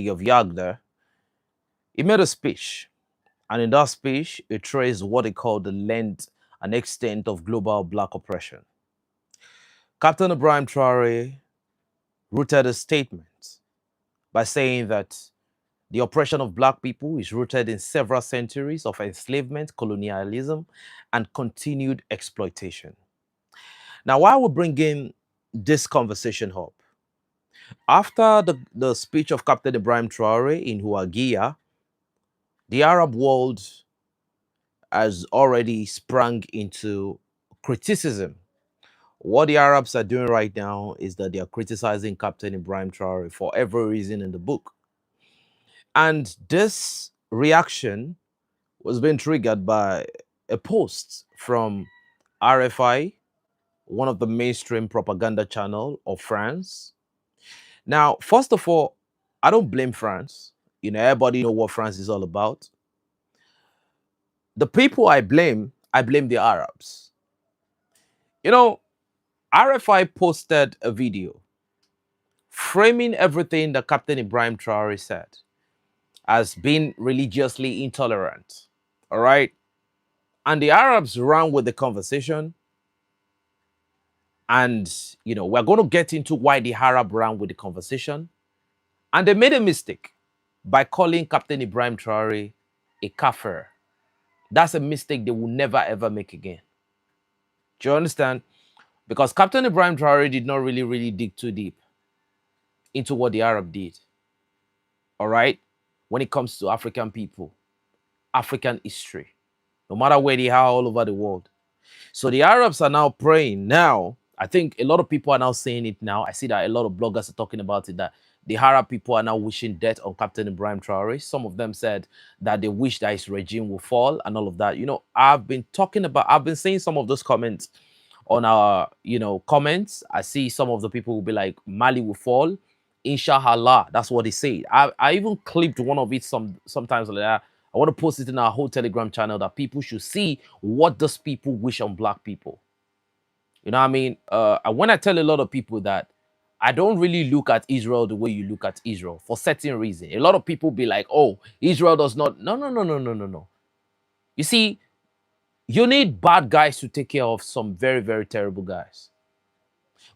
of Yagda, he made a speech. And in that speech, he traced what he called the length and extent of global black oppression. Captain Ibrahim Traoré rooted a statement by saying that the oppression of black people is rooted in several centuries of enslavement, colonialism, and continued exploitation. Now, why we bring in this conversation up? After the speech of Captain Ibrahim Traoré in Huagia, the Arab world has already sprung into criticism. What the Arabs are doing right now is that they are criticizing Captain Ibrahim Traoré for every reason in the book. And this reaction was being triggered by a post from RFI, one of the mainstream propaganda channel of France. Now, first of all, I don't blame France. Everybody know what France is all about. The people I blame the Arabs. RFI posted a video framing everything that Captain Ibrahim Traoré said as being religiously intolerant. All right. And the Arabs ran with the conversation. And, we're going to get into why the Arab ran with the conversation. And they made a mistake by calling Captain Ibrahim Traoré a Kafir. That's a mistake they will never, ever make again. Do you understand? Because Captain Ibrahim Traoré did not really dig too deep into what the Arab did. All right? When it comes to African people, African history, no matter where they are all over the world. So the Arabs are now praying. Now, I think a lot of people are now saying it now. I see that a lot of bloggers are talking about it, that the Arab people are now wishing death on Captain Ibrahim Traoré. Some of them said that they wish that his regime will fall and all of that. I've been saying some of those comments on our, comments. I see some of the people will be like, Mali will fall. Inshallah. That's what they say. I even clipped one of it sometimes like that. I want to post it in our whole Telegram channel that people should see what those people wish on black people. You know what I mean? When I tell a lot of people that I don't really look at Israel the way you look at Israel for certain reason. A lot of people be like, oh, Israel does not. No. You see, you need bad guys to take care of some very, very terrible guys.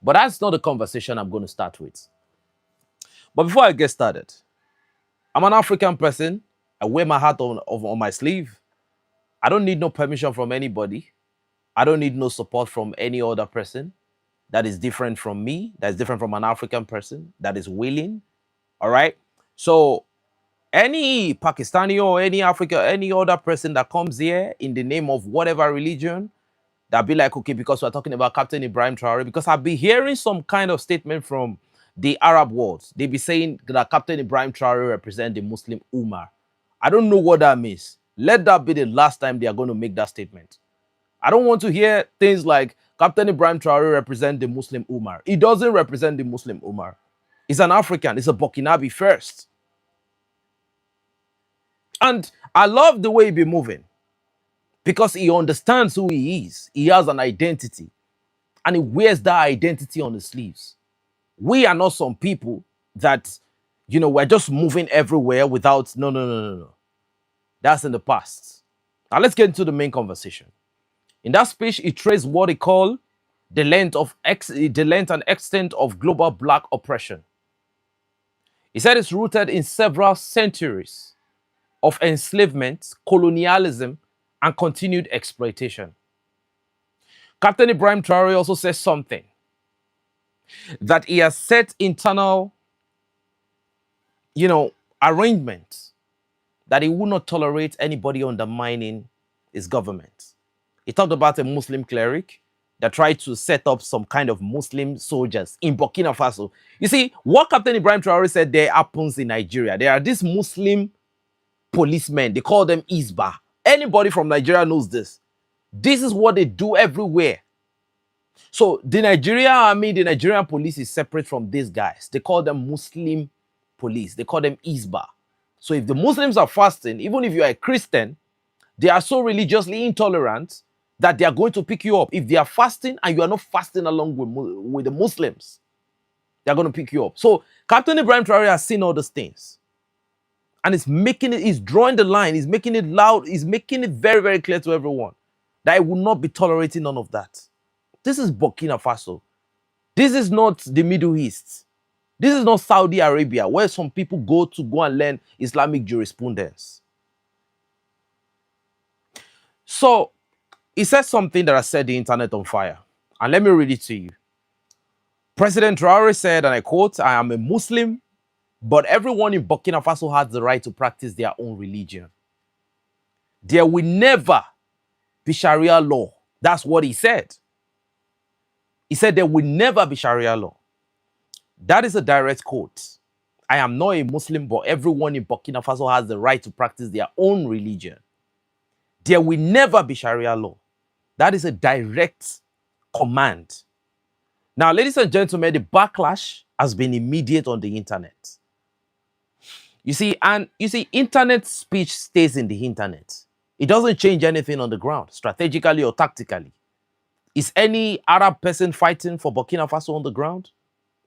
But that's not the conversation I'm going to start with. But before I get started, I'm an African person. I wear my heart on my sleeve. I don't need no permission from anybody. I don't need no support from any other person that is different from me, that is different from an African person, that is willing. All right? So any Pakistani or any other person that comes here in the name of whatever religion, that be like, okay, because we're talking about Captain Ibrahim Traoré, because I've been hearing some kind of statement from the Arab world. They be saying that Captain Ibrahim Traoré represents the Muslim Ummah. I don't know what that means. Let that be the last time they are going to make that statement. I don't want to hear things like Captain Ibrahim Traoré represents the Muslim Ummah. He doesn't represent the Muslim Ummah. He's an African. He's a Burkinabe first. And I love the way he be moving because he understands who he is. He has an identity and he wears that identity on his sleeves. We are not some people that, we're just moving everywhere without, no. That's in the past. Now let's get into the main conversation. In that speech, he traced what he called the length and extent of global black oppression. He said it's rooted in several centuries of enslavement, colonialism, and continued exploitation. Captain Ibrahim Traoré also says something that he has set internal, arrangements that he will not tolerate anybody undermining his government. He talked about a Muslim cleric that tried to set up some kind of Muslim soldiers in Burkina Faso. You see, what Captain Ibrahim Traoré said there happens in Nigeria. There are these Muslim policemen. They call them Isba. Anybody from Nigeria knows this. This is what they do everywhere. So the Nigerian police is separate from these guys. They call them Muslim police. They call them Isba. So if the Muslims are fasting, even if you are a Christian, they are so religiously intolerant that they are going to pick you up. If they are fasting and you are not fasting along with the Muslims, they are going to pick you up. So Captain Ibrahim Traoré has seen all those things. And he's drawing the line, he's making it loud, he's making it very, very clear to everyone that he will not be tolerating none of that. This is Burkina Faso. This is not the Middle East. This is not Saudi Arabia, where some people go and learn Islamic jurisprudence. So, he said something that has set the internet on fire. And let me read it to you. President Traoré said, and I quote, "I am a Muslim, but everyone in Burkina Faso has the right to practice their own religion. There will never be Sharia law." That's what he said. He said there will never be Sharia law. That is a direct quote. "I am not a Muslim, but everyone in Burkina Faso has the right to practice their own religion. There will never be Sharia law." That is a direct command. Now, ladies and gentlemen, the backlash has been immediate on the internet. You see, internet speech stays in the internet. It doesn't change anything on the ground, strategically or tactically. Is any Arab person fighting for Burkina Faso on the ground?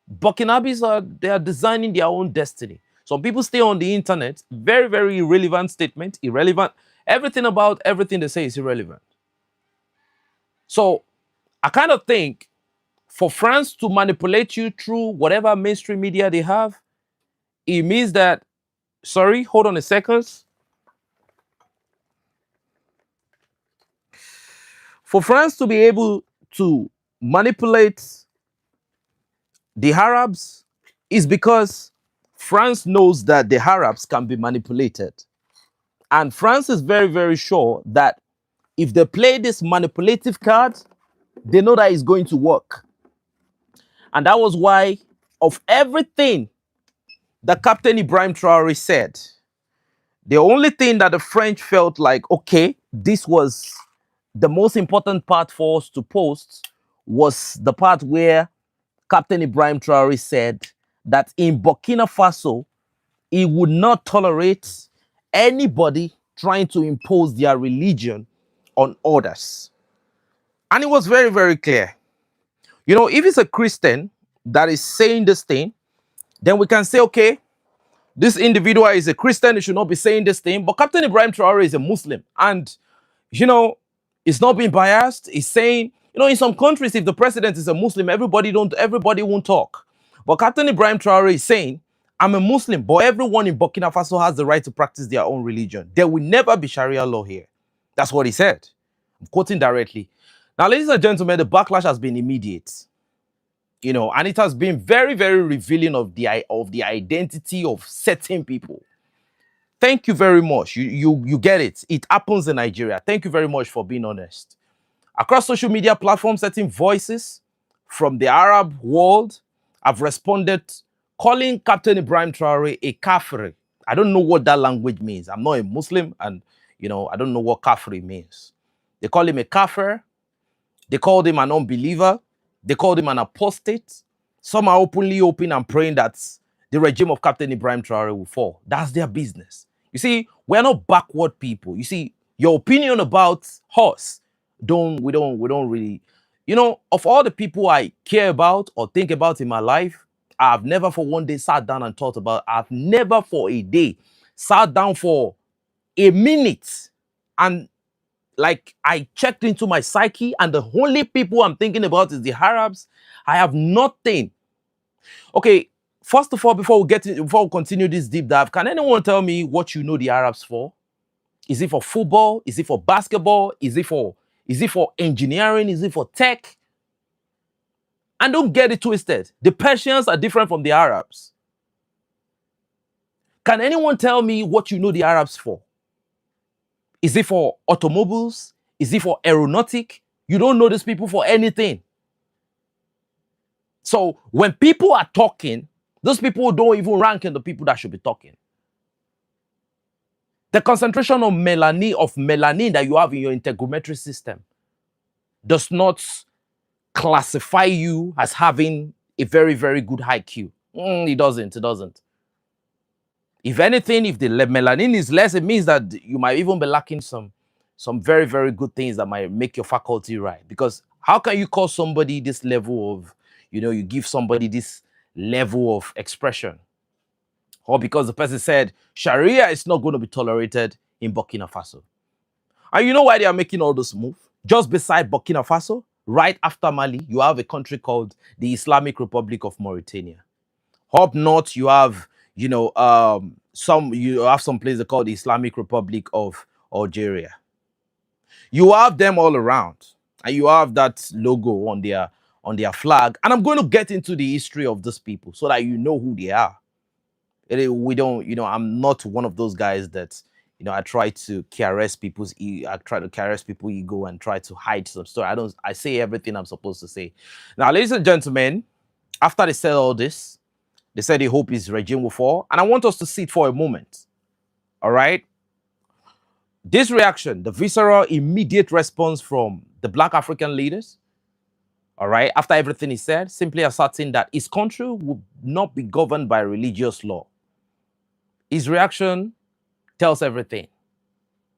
Burkinabes they are designing their own destiny. Some people stay on the internet, very, very irrelevant statement, irrelevant. Everything about everything they say is irrelevant. So I kind of think for France to manipulate you through whatever mainstream media they have, it means that, sorry, hold on a second. For France to be able to manipulate the Arabs is because France knows that the Arabs can be manipulated. And France is very, very sure that if they play this manipulative card, they know that it's going to work. And that was why, of everything that Captain Ibrahim Traoré said, the only thing that the French felt like, okay, this was the most important part for us to post, was the part where Captain Ibrahim Traoré said that in Burkina Faso, he would not tolerate anybody trying to impose their religion on others. And it was very, very clear. You know, if it's a Christian that is saying this thing, then we can say, okay, this individual is a Christian, he should not be saying this thing. But Captain Ibrahim Traoré is a Muslim. And, you know, it's not being biased. He's saying, you know, in some countries, if the president is a Muslim, everybody won't talk. But Captain Ibrahim Traoré is saying, I'm a Muslim, but everyone in Burkina Faso has the right to practice their own religion. There will never be Sharia law here. That's what he said. I'm quoting directly. Now, ladies and gentlemen, the backlash has been immediate. You know, and it has been very, very revealing of the identity of certain people. Thank you very much. You get it. It happens in Nigeria. Thank you very much for being honest. Across social media platforms, certain voices from the Arab world have responded, calling Captain Ibrahim Traoré a Kafir. I don't know what that language means. I'm not a Muslim, and you know, I don't know what Kafir means. They call him a Kafir. They called him an unbeliever. They called him an apostate. Some are openly open and praying that the regime of Captain Ibrahim Traoré will fall. That's their business. You see, we're not backward people. You see, your opinion about us, we don't really, you know, of all the people I care about or think about in my life, I've never for one day sat down and thought about, I've never for a day sat down for a minute and like I checked into my psyche, and the only people I'm thinking about is the Arabs. I have nothing. Okay, first of all, before we continue this deep dive, can anyone tell me what you know the Arabs for? Is it for football? Is it for basketball? Is it for engineering? Is it for tech? And don't get it twisted. The Persians are different from the Arabs. Can anyone tell me what you know the Arabs for? Is it for automobiles? Is it for aeronautic? You don't know these people for anything. So when people are talking, those people don't even rank in the people that should be talking. The concentration of melanin that you have in your integumentary system does not classify you as having a very, very good IQ. It doesn't. If anything, if the melanin is less, it means that you might even be lacking some very, very good things that might make your faculty right. Because how can you call somebody this level of, you know, you give somebody this level of expression? or because the person said Sharia is not going to be tolerated in Burkina Faso. And you know why they are making all this move? Just beside Burkina Faso, right after Mali, you have a country called the Islamic Republic of Mauritania. Up north, you have, some places called the Islamic Republic of Algeria. You have them all around, and you have that logo on their flag. And I'm going to get into the history of these people so that you know who they are. We don't, I'm not one of those guys that, I try to caress people's I try to caress people's ego and try to hide some story. I say everything I'm supposed to say. Now, ladies and gentlemen, after they said all this, they said they hope his regime will fall. And I want us to sit for a moment. All right. This reaction, the visceral, immediate response from the Black African leaders, all right, after everything he said, simply asserting that his country would not be governed by religious law. His reaction tells everything.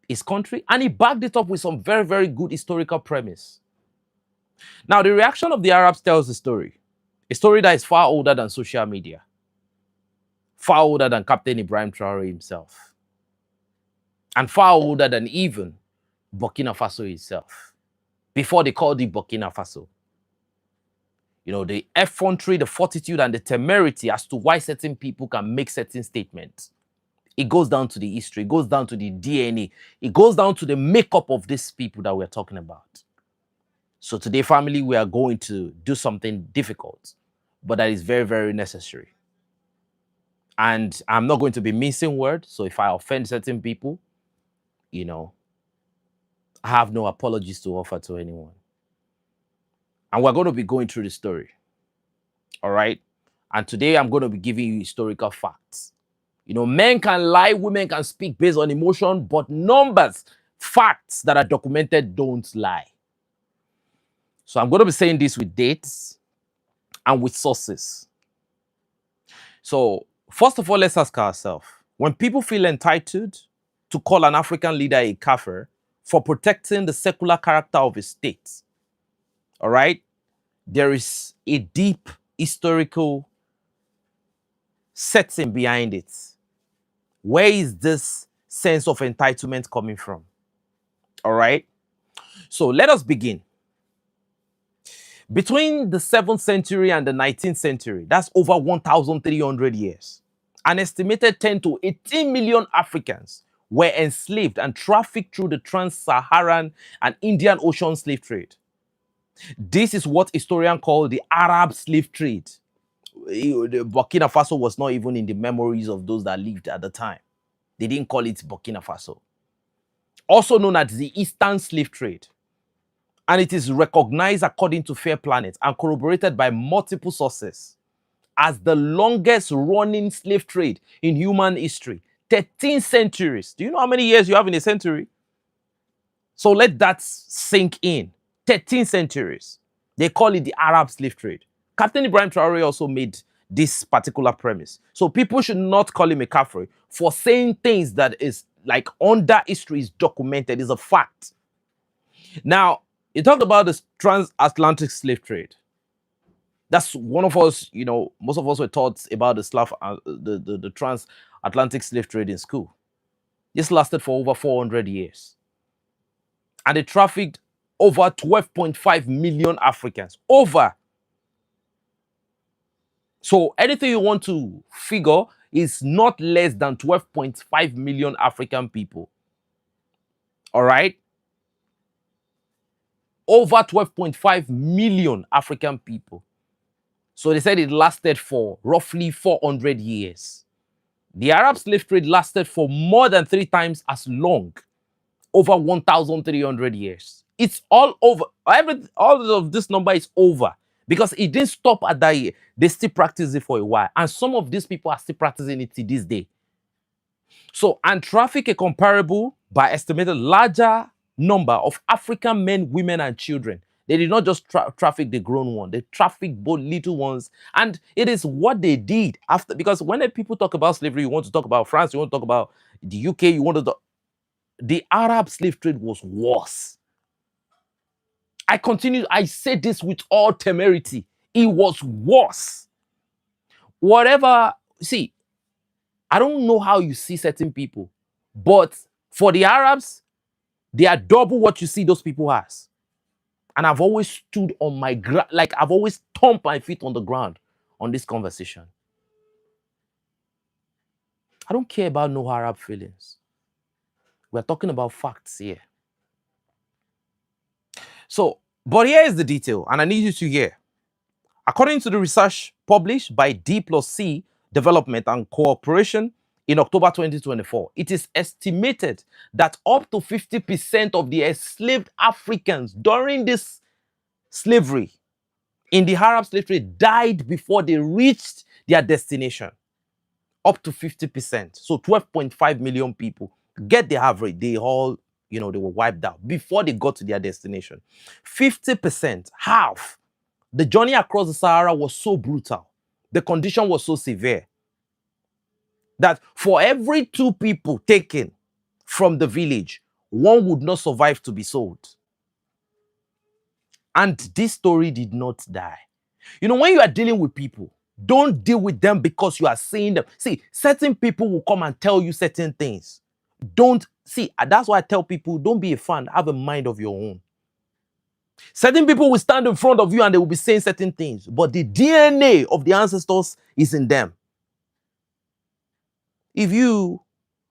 His country, and he backed it up with some very, very good historical premise. Now, the reaction of the Arabs tells a story that is far older than social media, far older than Captain Ibrahim Traoré himself, and far older than even Burkina Faso itself, before they called it Burkina Faso. The effrontery, the fortitude, and the temerity as to why certain people can make certain statements. It goes down to the history, it goes down to the DNA, it goes down to the makeup of these people that we're talking about. So today, family, we are going to do something difficult, but that is very, very necessary. And I'm not going to be mincing words, so if I offend certain people, I have no apologies to offer to anyone. And we're going to be going through the story. All right? And today, I'm going to be giving you historical facts. Men can lie, women can speak based on emotion, but numbers, facts that are documented don't lie. So I'm going to be saying this with dates and with sources. So first of all, let's ask ourselves, when people feel entitled to call an African leader a Kafir for protecting the secular character of a state, all right, there is a deep historical setting behind it. Where is this sense of entitlement coming from? All right. So let us begin. Between the 7th century and the 19th century, that's over 1,300 years, an estimated 10 to 18 million Africans were enslaved and trafficked through the trans-Saharan and Indian Ocean slave trade. This is what historians call the Arab slave trade. The Burkina Faso was not even in the memories of those that lived at the time. They didn't call it Burkina Faso. Also known as the Eastern slave trade. And it is recognized according to Fair Planet and corroborated by multiple sources as the longest running slave trade in human history. 13 centuries. Do you know how many years you have in a century? So let that sink in. 13 centuries. They call it the Arab slave trade. Captain Ibrahim Traoré also made this particular premise. So people should not call him a Kafir for saying things that is like under history is documented, is a fact. Now, you talked about the transatlantic slave trade. That's one of us, most of us were taught about the transatlantic slave trade in school. This lasted for over 400 years. And they trafficked over 12.5 million Africans. Over. So anything you want to figure is not less than 12.5 million African people. All right? Over 12.5 million African people. So they said it lasted for roughly 400 years. The Arab slave trade lasted for more than 3 times as long. Over 1,300 years. It's all over. All of this number is over. Because it didn't stop at that year. They still practice it for a while. And some of these people are still practicing it to this day. So, and traffic a comparable, by estimated, larger number of African men, women, and children. They did not just traffic the grown one. They trafficked both little ones. And it is what they did after. Because when people talk about slavery, you want to talk about France, you want to talk about the UK, you want to talk. The Arab slave trade was worse. I say this with all temerity. It was worse. See, I don't know how you see certain people, but for the Arabs, they are double what you see those people as. And I've always stood on my ground, like I've always thumped my feet on the ground on this conversation. I don't care about no Arab feelings. We're talking about facts here. So, but here is the detail, and I need you to hear. According to the research published by D+C Development and Cooperation in October 2024, it is estimated that up to 50% of the enslaved Africans during this slavery in the Arab slave trade died before they reached their destination. Up to 50%. So 12.5 million people. Get the average. They all, they were wiped out before they got to their destination. 50%, half. The journey across the Sahara was so brutal. The condition was so severe that for every 2 people taken from the village, 1 would not survive to be sold. And this story did not die. When you are dealing with people, don't deal with them because you are seeing them. See, certain people will come and tell you certain things. That's why I tell people, don't be a fan, have a mind of your own. Certain people will stand in front of you and they will be saying certain things, but the DNA of the ancestors is in them. If you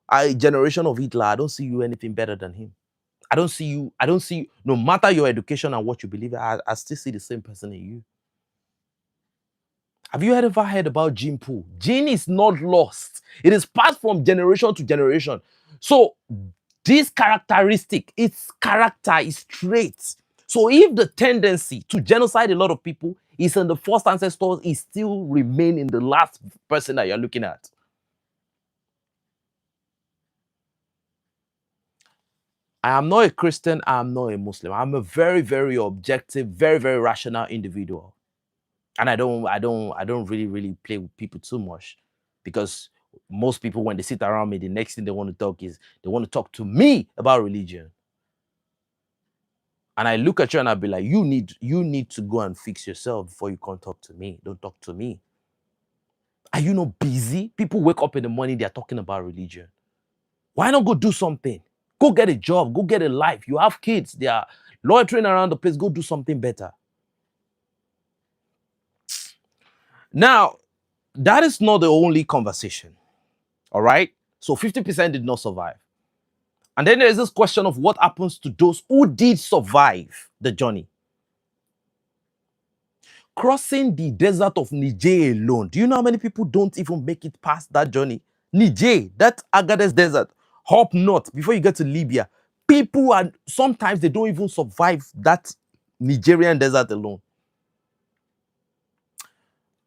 are a generation of Hitler, I don't see you anything better than him. I don't see you, no matter your education and what you believe, I still see the same person in you. Have you ever heard about gene pool? Gene is not lost. It is passed from generation to generation. So this characteristic, its character is traits. So if the tendency to genocide a lot of people is in the first ancestors, it still remain in the last person that you're looking at. I am not a Christian, I am not a Muslim. I'm a very, very objective, very, very rational individual. And I don't really play with people too much, because most people, when they sit around me, the next thing they want to talk is they want to talk to me about religion. And I look at you and I'll be like, you need to go and fix yourself before you come talk to me. Don't talk to me. Are you not busy? People wake up in the morning, they're talking about religion. Why not go do something? Go get a job, go get a life. You have kids, they are loitering around the place, go do something better. Now, that is not the only conversation. All right? So 50% did not survive. And then there's this question of what happens to those who did survive the journey. Crossing the desert of Niger alone. Do you know how many people don't even make it past that journey? Niger, that Agadez desert, up north before you get to Libya. People are, sometimes they don't even survive that Nigerian desert alone.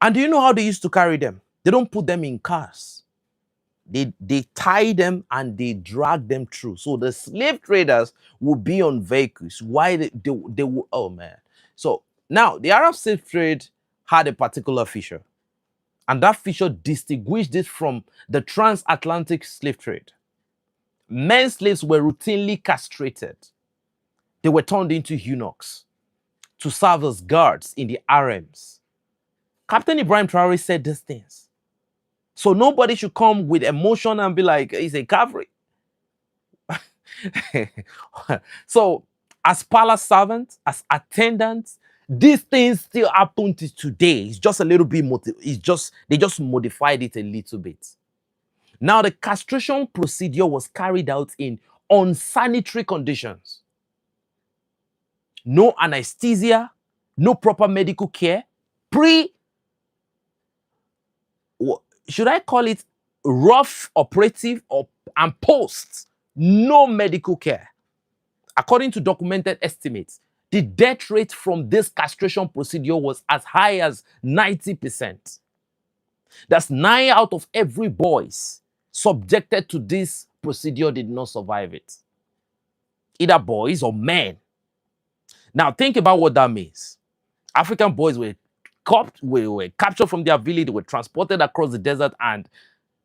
And do you know how they used to carry them? They don't put them in cars. They tie them and they drag them through. So the slave traders will be on vehicles. Why they will, oh man. So now the Arab slave trade had a particular feature. And that feature distinguished it from the transatlantic slave trade. Men slaves were routinely castrated. They were turned into eunuchs to serve as guards in the harems. Captain Ibrahim Traoré said these things. So nobody should come with emotion and be like, he's a Kafir. So as palace servants, as attendants, these things still happen to today. It's just a little bit, they just modified it a little bit. Now the castration procedure was carried out in unsanitary conditions. No anesthesia, no proper medical care, should I call it rough operative and post, no medical care. According to documented estimates, the death rate from this castration procedure was as high as 90%. That's 9 out of every boys subjected to this procedure did not survive it. Either boys or men. Now think about what that means. African boys were captured from their village, they were transported across the desert and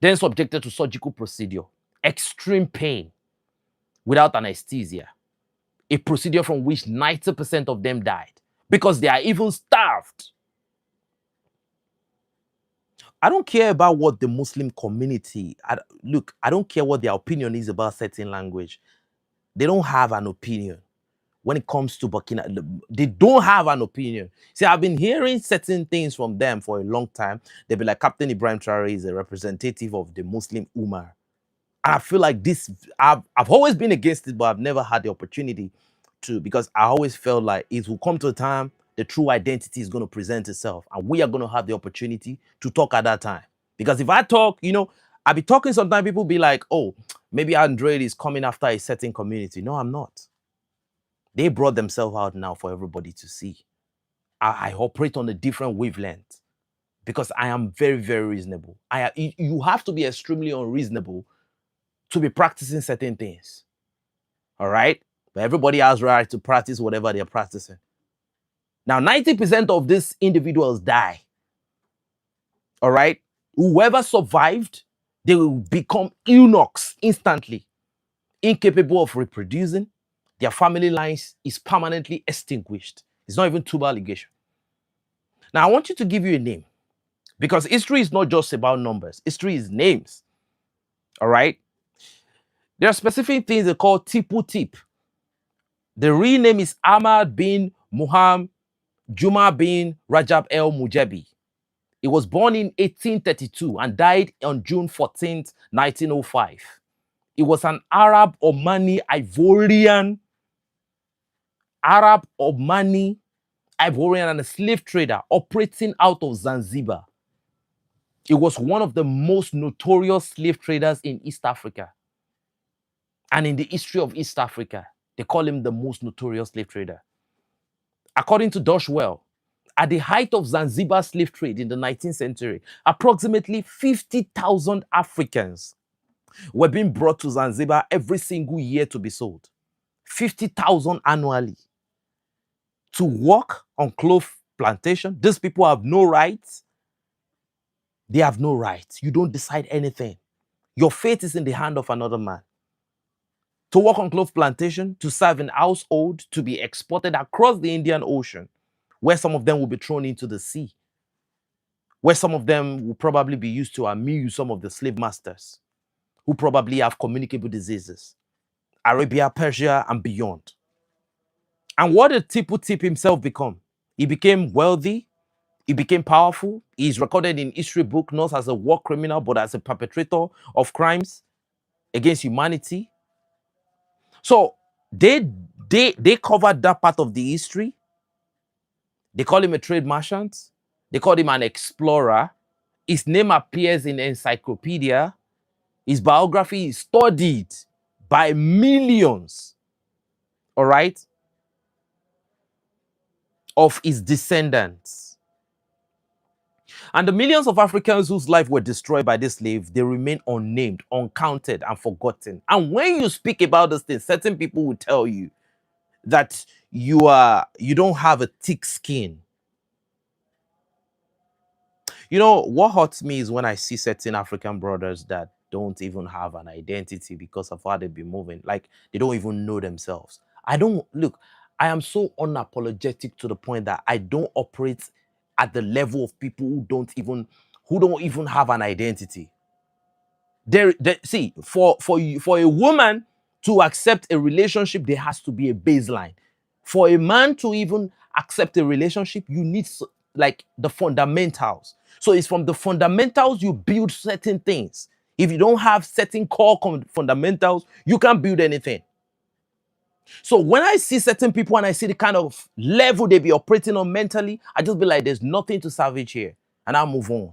then subjected to surgical procedure. Extreme pain without anesthesia. A procedure from which 90% of them died because they are even starved. I don't care about what the Muslim community, look, I don't care what their opinion is about certain language. They don't have an opinion. When it comes to Burkina, they don't have an opinion. See, I've been hearing certain things from them for a long time. They'll be like, Captain Ibrahim Traoré is a representative of the Muslim Ummah. And I feel like this, I've always been against it, but I've never had the opportunity to, because I always felt like it will come to a time the true identity is going to present itself, and we are going to have the opportunity to talk at that time. Because if I talk, I'll be talking sometimes, people be like, oh, maybe Andre is coming after a certain community. No, I'm not. They brought themselves out now for everybody to see. I operate on a different wavelength because I am very, very reasonable. You have to be extremely unreasonable to be practicing certain things. All right? But everybody has right to practice whatever they're practicing. Now, 90% of these individuals die. All right? Whoever survived, they will become eunuchs instantly, incapable of reproducing. Their family lines is permanently extinguished. It's not even tubal ligation. Now, I want you to give you a name, because history is not just about numbers. History is names. All right? There are specific things they call Tipu Tip. The real name is Ahmad bin Muhammad Juma bin Rajab el Mujebi. He was born in 1832 and died on June 14th, 1905. He was an Arab Omani Ivorian, and a slave trader operating out of Zanzibar. He was one of the most notorious slave traders in East Africa. And in the history of East Africa, they call him the most notorious slave trader. According to Doshwell, at the height of Zanzibar slave trade in the 19th century, approximately 50,000 Africans were being brought to Zanzibar every single year to be sold. 50,000 annually. To work on cloth plantation. These people have no rights. They have no rights. You don't decide anything. Your fate is in the hand of another man. To work on cloth plantation, to serve in household, to be exported across the Indian Ocean, where some of them will be thrown into the sea, where some of them will probably be used to amuse some of the slave masters who probably have communicable diseases, Arabia, Persia, and beyond. And what did Tipu Tip himself become? He became wealthy, he became powerful. He's recorded in history book not as a war criminal, but as a perpetrator of crimes against humanity. So they covered that part of the history. They call him a trade merchant. They called him an explorer. His name appears in encyclopedia. His biography is studied by millions, all right, of his descendants. And the millions of Africans whose lives were destroyed by this slave, they remain unnamed, uncounted, and forgotten. And when you speak about this thing, certain people will tell you that you don't have a thick skin. You know, what hurts me is when I see certain African brothers that don't even have an identity because of how they've been moving. Like, they don't even know themselves. I am so unapologetic to the point that I don't operate at the level of people who don't even have an identity. See, for a woman to accept a relationship, there has to be a baseline. For a man to even accept a relationship, you need like the fundamentals. So it's from the fundamentals you build certain things. If you don't have certain core fundamentals, you can't build anything. So when I see certain people and I see the kind of level they be operating on mentally, I just be like, there's nothing to salvage here. And I'll move on.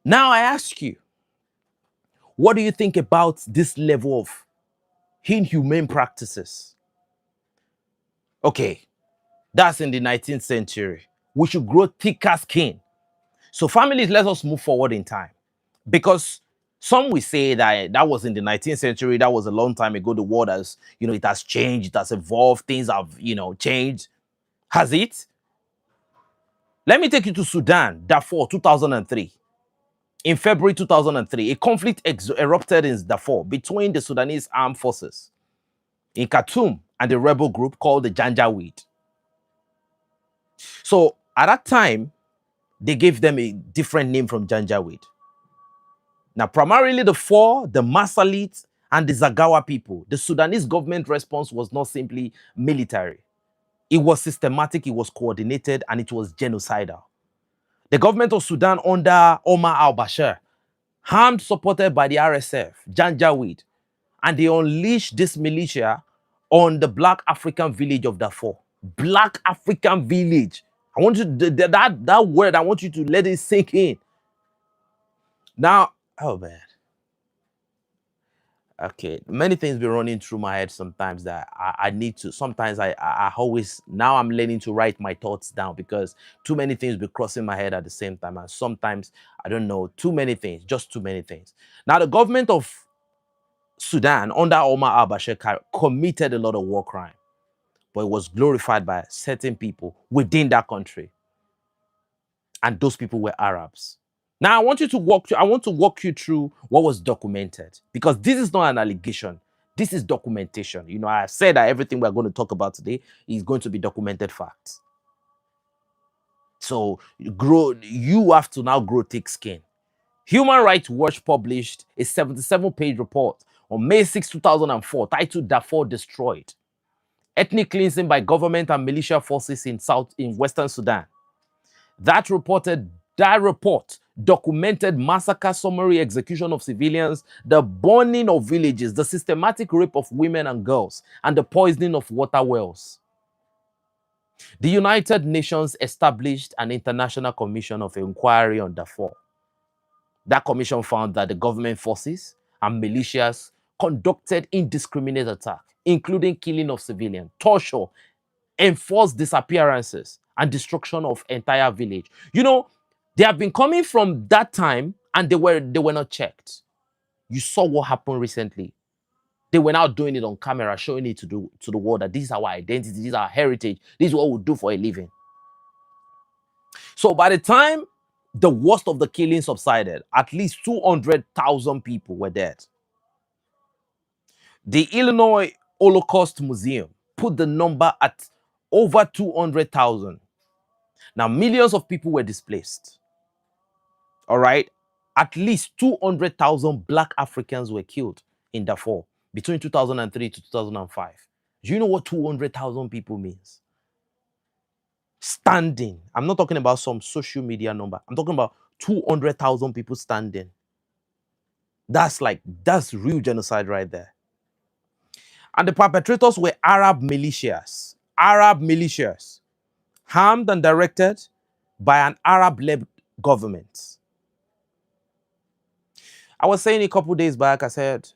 Now I ask you, what do you think about this level of inhumane practices? Okay, that's in the 19th century. We should grow thicker skin. So families, let us move forward in time. Because some will say that was in the 19th century, that was a long time ago. The world has, it has changed, it has evolved, things have, changed. Has it? Let me take you to Sudan, Darfur, 2003. In February 2003, a conflict erupted in Darfur between the Sudanese armed forces in Khartoum and the rebel group called the Janjaweed. So At that time, they gave them a different name from Janjaweed. Now, primarily the Masalit, and the Zagawa people, the Sudanese government response was not simply military. It was systematic, it was coordinated, and it was genocidal. The government of Sudan under Omar al-Bashir, armed, supported by the RSF, Janjaweed, and they unleashed this militia on the Black African village of Darfur. Black African village. I want you that word, I want you to let it sink in. Now, oh man. Okay, many things be running through my head sometimes that I need to. Sometimes I always, now I'm learning to write my thoughts down because too many things be crossing my head at the same time. And sometimes, I don't know, too many things, just too many things. Now, the government of Sudan under Omar al-Bashir committed a lot of war crime, but it was glorified by certain people within that country. And those people were Arabs. Now, I want to walk you through what was documented, because this is not an allegation. This is documentation. You know, I said that everything we're going to talk about today is going to be documented facts. So you have to now grow thick skin. Human Rights Watch published a 77-page report on May 6, 2004, titled Darfur Destroyed: Ethnic Cleansing by Government and Militia Forces in Western Sudan. That report documented massacre, summary execution of civilians, the burning of villages, the systematic rape of women and girls, and the poisoning of water wells. The United Nations established an international commission of inquiry on Darfur. That commission found that the government forces and militias conducted indiscriminate attacks, including killing of civilians, torture, enforced disappearances, and destruction of entire village. You know, they have been coming from that time and they were not checked. You saw what happened recently. They were now doing it on camera, showing it to the world that this is our identity, this is our heritage, this is what we do for a living. So by the time the worst of the killing subsided, at least 200,000 people were dead. The Illinois Holocaust Museum put the number at over 200,000. Now, millions of people were displaced. All right? At least 200,000 Black Africans were killed in Darfur between 2003 to 2005. Do you know what 200,000 people means? Standing. I'm not talking about some social media number. I'm talking about 200,000 people standing. That's real genocide right there. And the perpetrators were Arab militias. Arab militias, armed and directed by an Arab-led government. I was saying a couple days back, I said,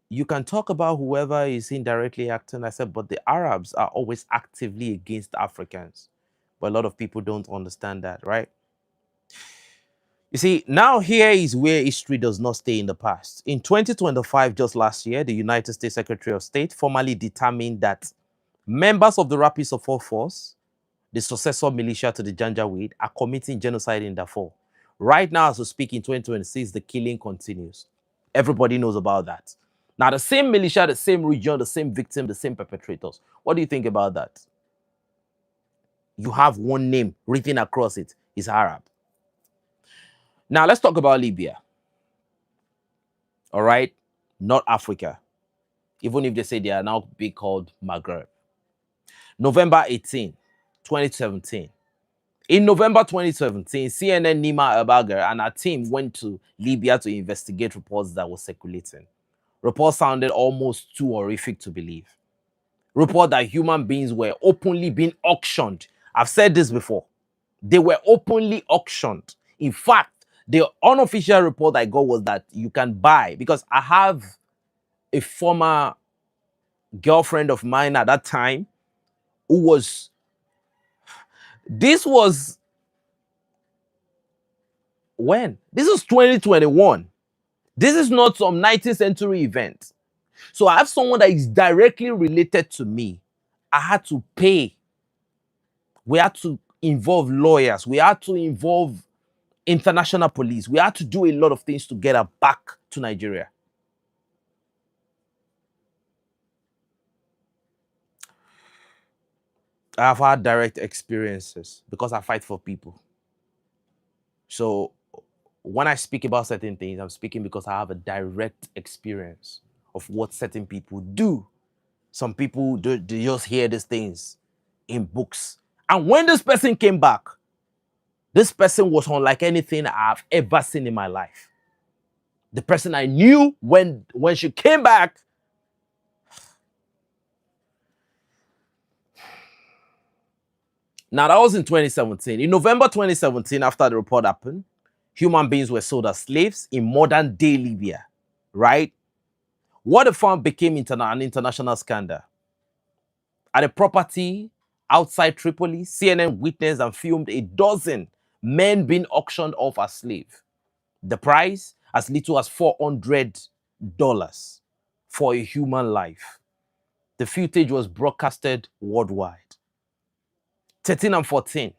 you can talk about whoever is indirectly acting. I said, but the Arabs are always actively against Africans. But a lot of people don't understand that, right? You see, now here is where history does not stay in the past. In 2025, just last year, the United States Secretary of State formally determined that members of the Rapid Support Force, the successor militia to the Janjaweed, are committing genocide in Darfur. Right now, as we speak in 2026, the killing continues. Everybody knows about that. Now, the same militia, the same region, the same victim, the same perpetrators. What do you think about that? You have one name written across it. It's Arab. Now, let's talk about Libya. All right? Not Africa. Even if they say they are now being called Maghreb. November 18, 2017. In November 2017, CNN Nima Erbager and her team went to Libya to investigate reports that were circulating. Reports sounded almost too horrific to believe. Report that human beings were openly being auctioned. I've said this before. They were openly auctioned. In fact, the unofficial report I got was that you can buy, because I have a former girlfriend of mine at that time who was, this was when? This is 2021. This is not some 19th century event. So I have someone that is directly related to me. I had to pay. We had to involve lawyers. We had to involve international police. We had to do a lot of things to get her back to Nigeria. I've had direct experiences because I fight for people. So when I speak about certain things, I'm speaking because I have a direct experience of what certain people do. Some people they just hear these things in books. And when this person came back, this person was unlike anything I've ever seen in my life. The person I knew when she came back, now that was in 2017. In November 2017, after the report happened, human beings were sold as slaves in modern day Libya, right? What they found became an international scandal. At a property outside Tripoli, CNN witnessed and filmed a dozen men being auctioned off as slaves. The price as little as $400 for a human life. The footage was broadcasted worldwide. 13 and 14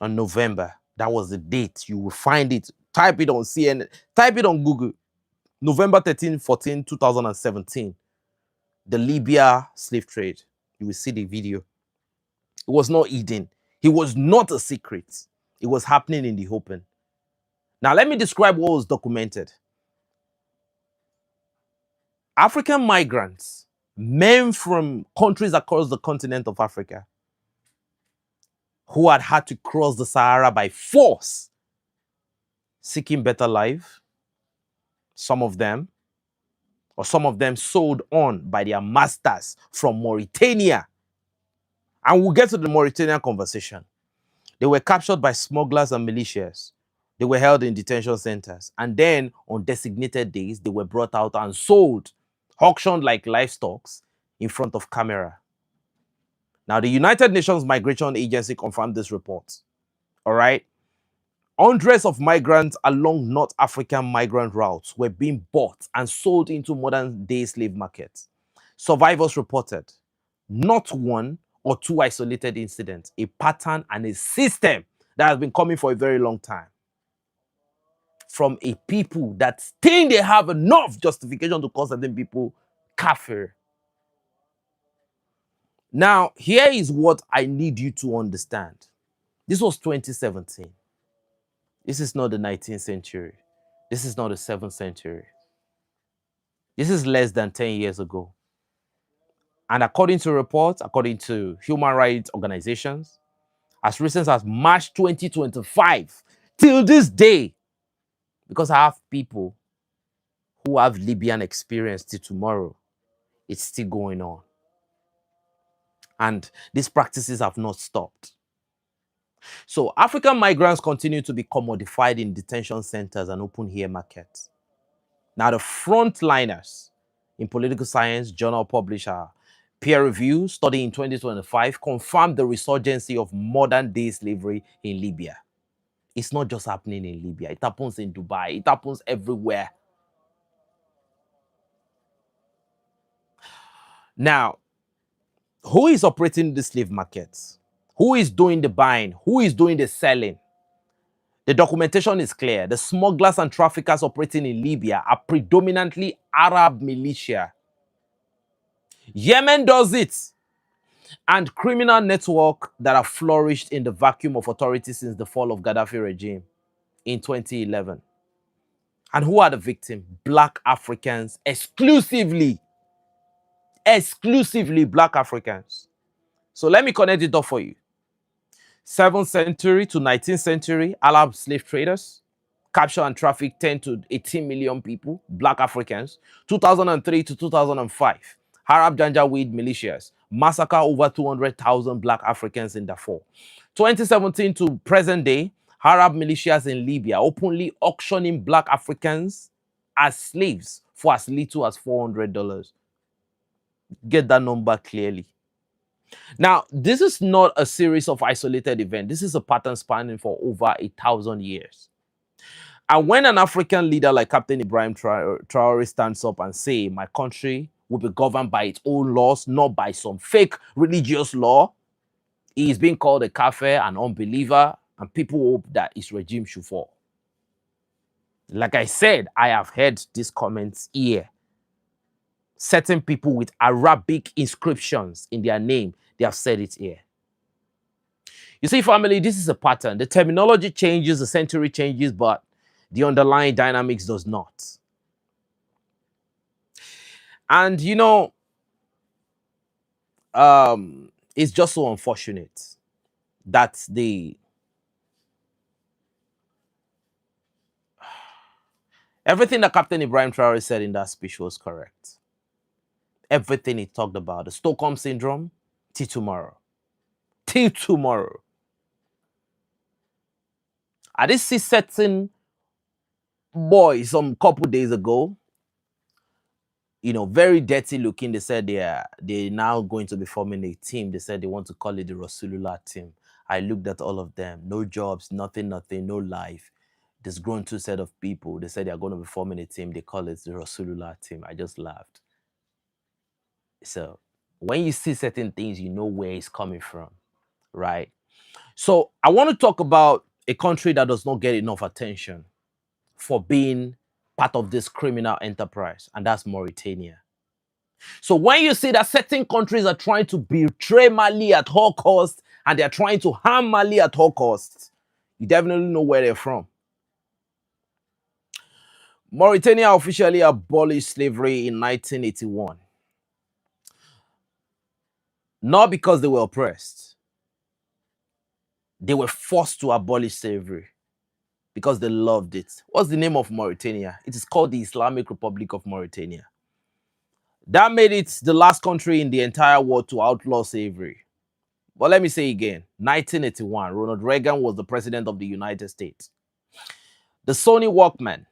on November. That was the date. You will find it. Type it on CNN. Type it on Google. November 13, 14, 2017. The Libya slave trade. You will see the video. It was not hidden. It was not a secret. It was happening in the open. Now, let me describe what was documented. African migrants, men from countries across the continent of Africa, who had to cross the Sahara by force, seeking better life, some of them sold on by their masters from Mauritania. And we'll get to the Mauritanian conversation. They were captured by smugglers and militias. They were held in detention centers. And then on designated days, they were brought out and sold, auctioned like livestock in front of camera. Now, the United Nations Migration Agency confirmed this report. All right. Hundreds of migrants along North African migrant routes were being bought and sold into modern-day slave markets. Survivors reported not one or two isolated incidents, a pattern and a system that has been coming for a very long time. From a people that think they have enough justification to call certain people Kafir. Now, here is what I need you to understand. This was 2017. This is not the 19th century. This is not the 7th century. This is less than 10 years ago. And according to reports, according to human rights organizations, as recent as March 2025, till this day, because I have people who have Libyan experience till tomorrow, it's still going on. And these practices have not stopped. So African migrants continue to be commodified in detention centers and open-air markets. Now, the frontliners in political science journal publisher peer review study in 2025 confirmed the resurgence of modern-day slavery in Libya. It's not just happening in Libya. It happens in Dubai. It happens everywhere. Now, who is operating the slave markets? Who is doing the buying? Who is doing the selling? The documentation is clear. The smugglers and traffickers operating in Libya are predominantly Arab militia. Yemen does it. And criminal networks that have flourished in the vacuum of authority since the fall of Gaddafi regime in 2011. And who are the victims? Black Africans, exclusively Black Africans. So let me connect it up for you. 7th century to 19th century, Arab slave traders capture and traffic 10 to 18 million people, Black Africans. 2003 to 2005, Arab Janjaweed militias massacre over 200,000 Black Africans in Darfur. 2017 to present day, Arab militias in Libya openly auctioning Black Africans as slaves for as little as $400. Get that number clearly. Now, this is not a series of isolated events. This is a pattern spanning for over 1,000 years. And when an African leader like Captain Ibrahim Traoré stands up and say, my country will be governed by its own laws, not by some fake religious law, he is being called a Kafir, an unbeliever, and people hope that his regime should fall. Like I said, I have heard these comments here. certain people with Arabic inscriptions in their name, they have said it here. You see, family, this is a pattern. The terminology changes, the century changes, but the underlying dynamics does not. And you know, it's just so unfortunate that everything that Captain Ibrahim Traoré said in that speech was correct. Everything he talked about, the Stockholm syndrome, till tomorrow. Till tomorrow. I did see certain boys some couple days ago, you know, very dirty looking. They said they're now going to be forming a team. They said they want to call it the Rasulullah team. I looked at all of them. No jobs, nothing, no life. This grown two set of people. They said they're going to be forming a team. They call it the Rasulullah team. I just laughed. So when you see certain things, you know where it's coming from, right? So I want to talk about a country that does not get enough attention for being part of this criminal enterprise, and that's Mauritania. So when you see that certain countries are trying to betray Mali at all costs and they're trying to harm Mali at all costs, you definitely know where they're from. Mauritania officially abolished slavery in 1981. Not because they were oppressed. They were forced to abolish slavery because they loved it. What's the name of Mauritania? It is called the Islamic Republic of Mauritania. That made it the last country in the entire world to outlaw slavery. But let me say again, 1981, Ronald Reagan was the president of the United States. The Sony Walkman,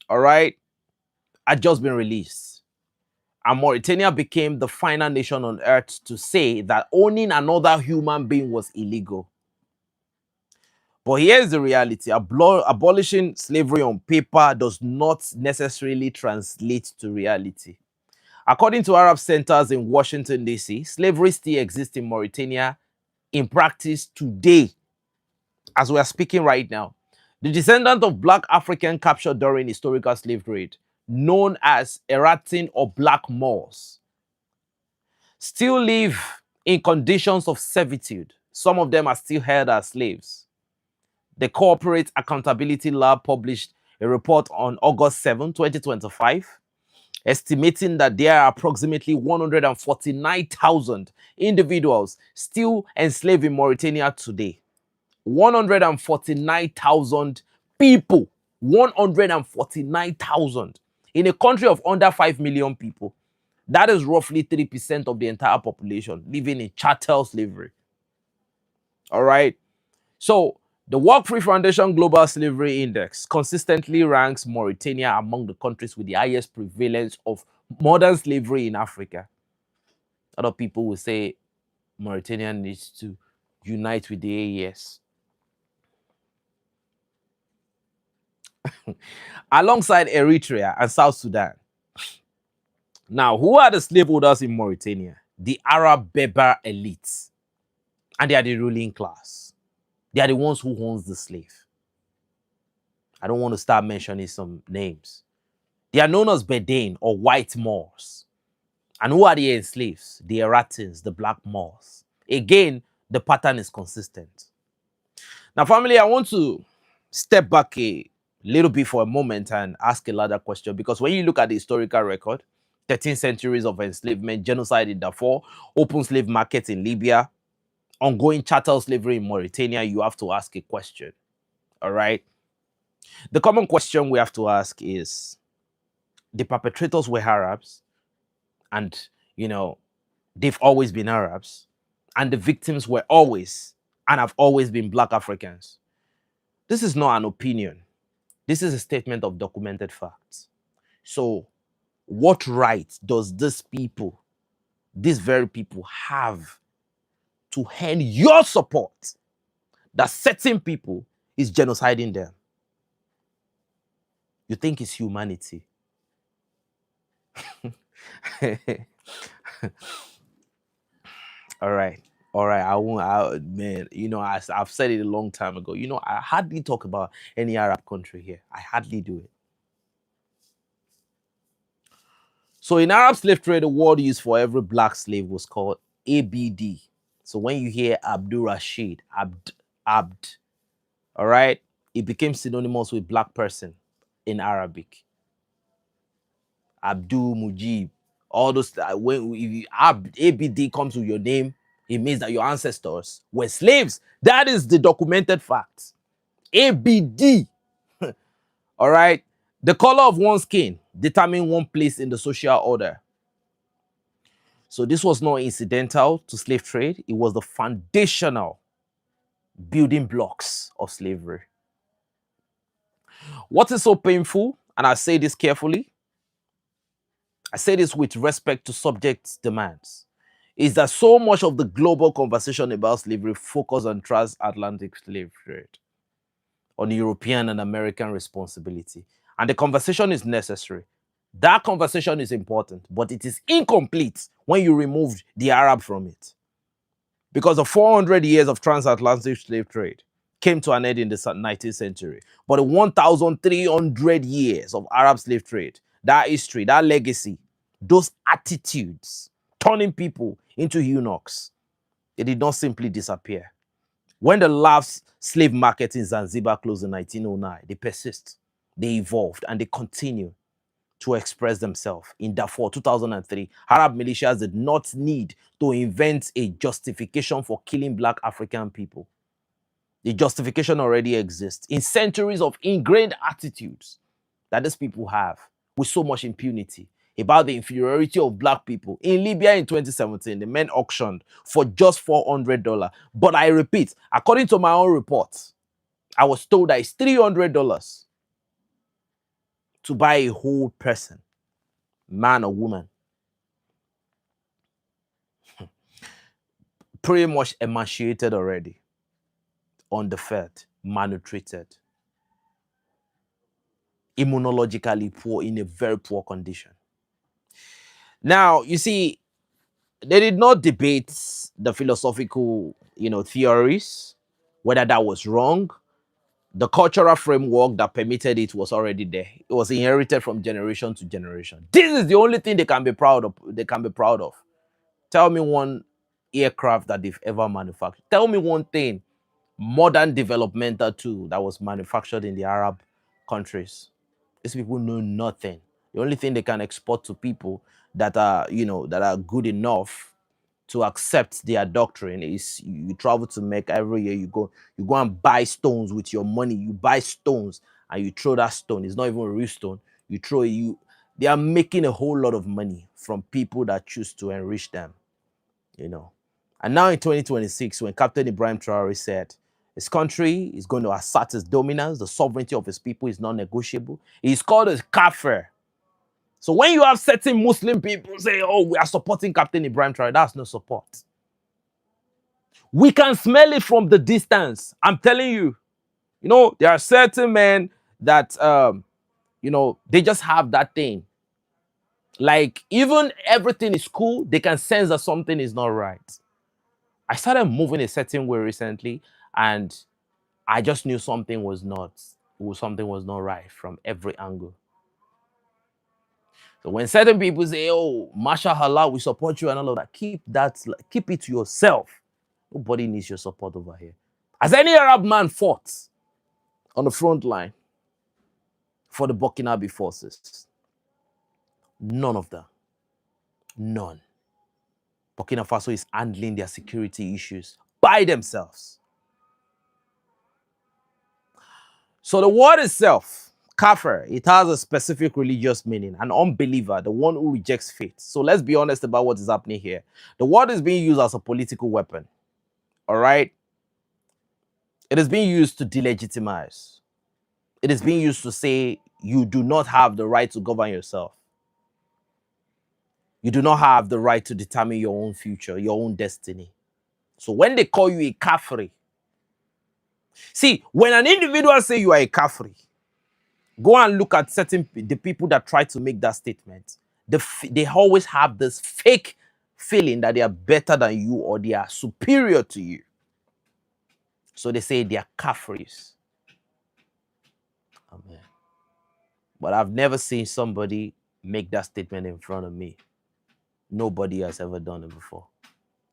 all right, had just been released. And Mauritania became the final nation on earth to say that owning another human being was illegal. But here's the reality. Abolishing slavery on paper does not necessarily translate to reality. According to Arab centers in Washington, D.C., slavery still exists in Mauritania in practice today, as we are speaking right now. The descendant of Black African captured during historical slave trade, known as Eratin or Black Moors, still live in conditions of servitude. Some of them are still held as slaves. The Corporate Accountability Lab published a report on August 7, 2025, estimating that there are approximately 149,000 individuals still enslaved in Mauritania today. 149,000 people. 149,000 in a country of under 5 million people. That is roughly 3% of the entire population living in chattel slavery. All right. So the Work Free Foundation Global Slavery Index consistently ranks Mauritania among the countries with the highest prevalence of modern slavery in Africa. A lot of people will say Mauritania needs to unite with the AES. Alongside Eritrea and South Sudan. Now, who are the slaveholders in Mauritania? The Arab Berber elites. And they are the ruling class. They are the ones who owns the slave. I don't want to start mentioning some names. They are known as Bedain or white Moors. And who are the enslaved? The Eratins, the black Moors. Again, the pattern is consistent. Now, family, I want to step back a little bit for a moment and ask a larger question, because when you look at the historical record, 13 centuries of enslavement, genocide in Darfur, open slave markets in Libya, ongoing chattel slavery in Mauritania, you have to ask a question. All right? The common question we have to ask is, the perpetrators were Arabs, and, you know, they've always been Arabs, and the victims were always and have always been Black Africans. This is not an opinion. This is a statement of documented facts. So, what right does these very people, have to earn your support that certain people is genociding them? You think it's humanity? All right. I won't, man, you know, I've said it a long time ago. You know, I hardly talk about any Arab country here. I hardly do it. So in Arab slave trade, the word used for every black slave was called ABD. So when you hear Abdul Rashid, Abd, all right, it became synonymous with black person in Arabic. Abdul Mujib, all those, when if you, ABD comes with your name, it means that your ancestors were slaves. That is the documented fact. ABD. All right. The color of one's skin determined one place in the social order. So this was not incidental to slave trade. It was the foundational building blocks of slavery. What is so painful, and I say this carefully, I say this with respect to subject demands, is that so much of the global conversation about slavery focuses on transatlantic slave trade, on European and American responsibility. And the conversation is necessary. That conversation is important, but it is incomplete when you remove the Arab from it. Because the 400 years of transatlantic slave trade came to an end in the 19th century. But the 1,300 years of Arab slave trade, that history, that legacy, those attitudes, turning people into eunuchs, it did not simply disappear. When the last slave market in Zanzibar closed in 1909, they persist, they evolved, and they continue to express themselves. In Darfur, 2003, Arab militias did not need to invent a justification for killing black African people. The justification already exists in centuries of ingrained attitudes that these people have with so much impunity about the inferiority of black people. In Libya in 2017, the men auctioned for just $400. But I repeat, according to my own report, I was told that it's $300 to buy a whole person, man or woman. Pretty much emaciated already, underfed, malnutrited, immunologically poor, in a very poor condition. Now, you see, they did not debate the philosophical, theories, whether that was wrong. The cultural framework that permitted it was already there. It was inherited from generation to generation. This is the only thing they can be proud of. Tell me one aircraft that they've ever manufactured. Tell me one thing, modern developmental tool that was manufactured in the Arab countries. These people know nothing. The only thing they can export to people that are, that are good enough to accept their doctrine is you travel to Mecca every year. You go and buy stones with your money. You buy stones and you throw that stone. It's not even a real stone. You throw it. They are making a whole lot of money from people that choose to enrich them. And now in 2026, when Captain Ibrahim Traoré said his country is going to assert its dominance, the sovereignty of his people is non-negotiable, he's called a Kafir. So when you have certain Muslim people say, oh, we are supporting Captain Ibrahim Traoré, that's no support. We can smell it from the distance. I'm telling you, there are certain men that, they just have that thing. Like, even everything is cool, they can sense that something is not right. I started moving a certain way recently, and I just knew something was not right from every angle. So when certain people say, oh, mashallah, we support you and all of that, keep it to yourself. Nobody needs your support over here. Has any Arab man fought on the front line for the Burkinabe forces? None of them. None. Burkina Faso is handling their security issues by themselves. So the word itself, Kafir, it has a specific religious meaning. An unbeliever, the one who rejects faith. So let's be honest about what is happening here. The word is being used as a political weapon. All right? It is being used to delegitimize. It is being used to say you do not have the right to govern yourself. You do not have the right to determine your own future, your own destiny. So when they call you a Kafiri, see, when an individual say you are a Kafiri, go and look at the people that try to make that statement. They always have this fake feeling that they are better than you or they are superior to you. So they say they are Kafiris. Amen. But I've never seen somebody make that statement in front of me. Nobody has ever done it before.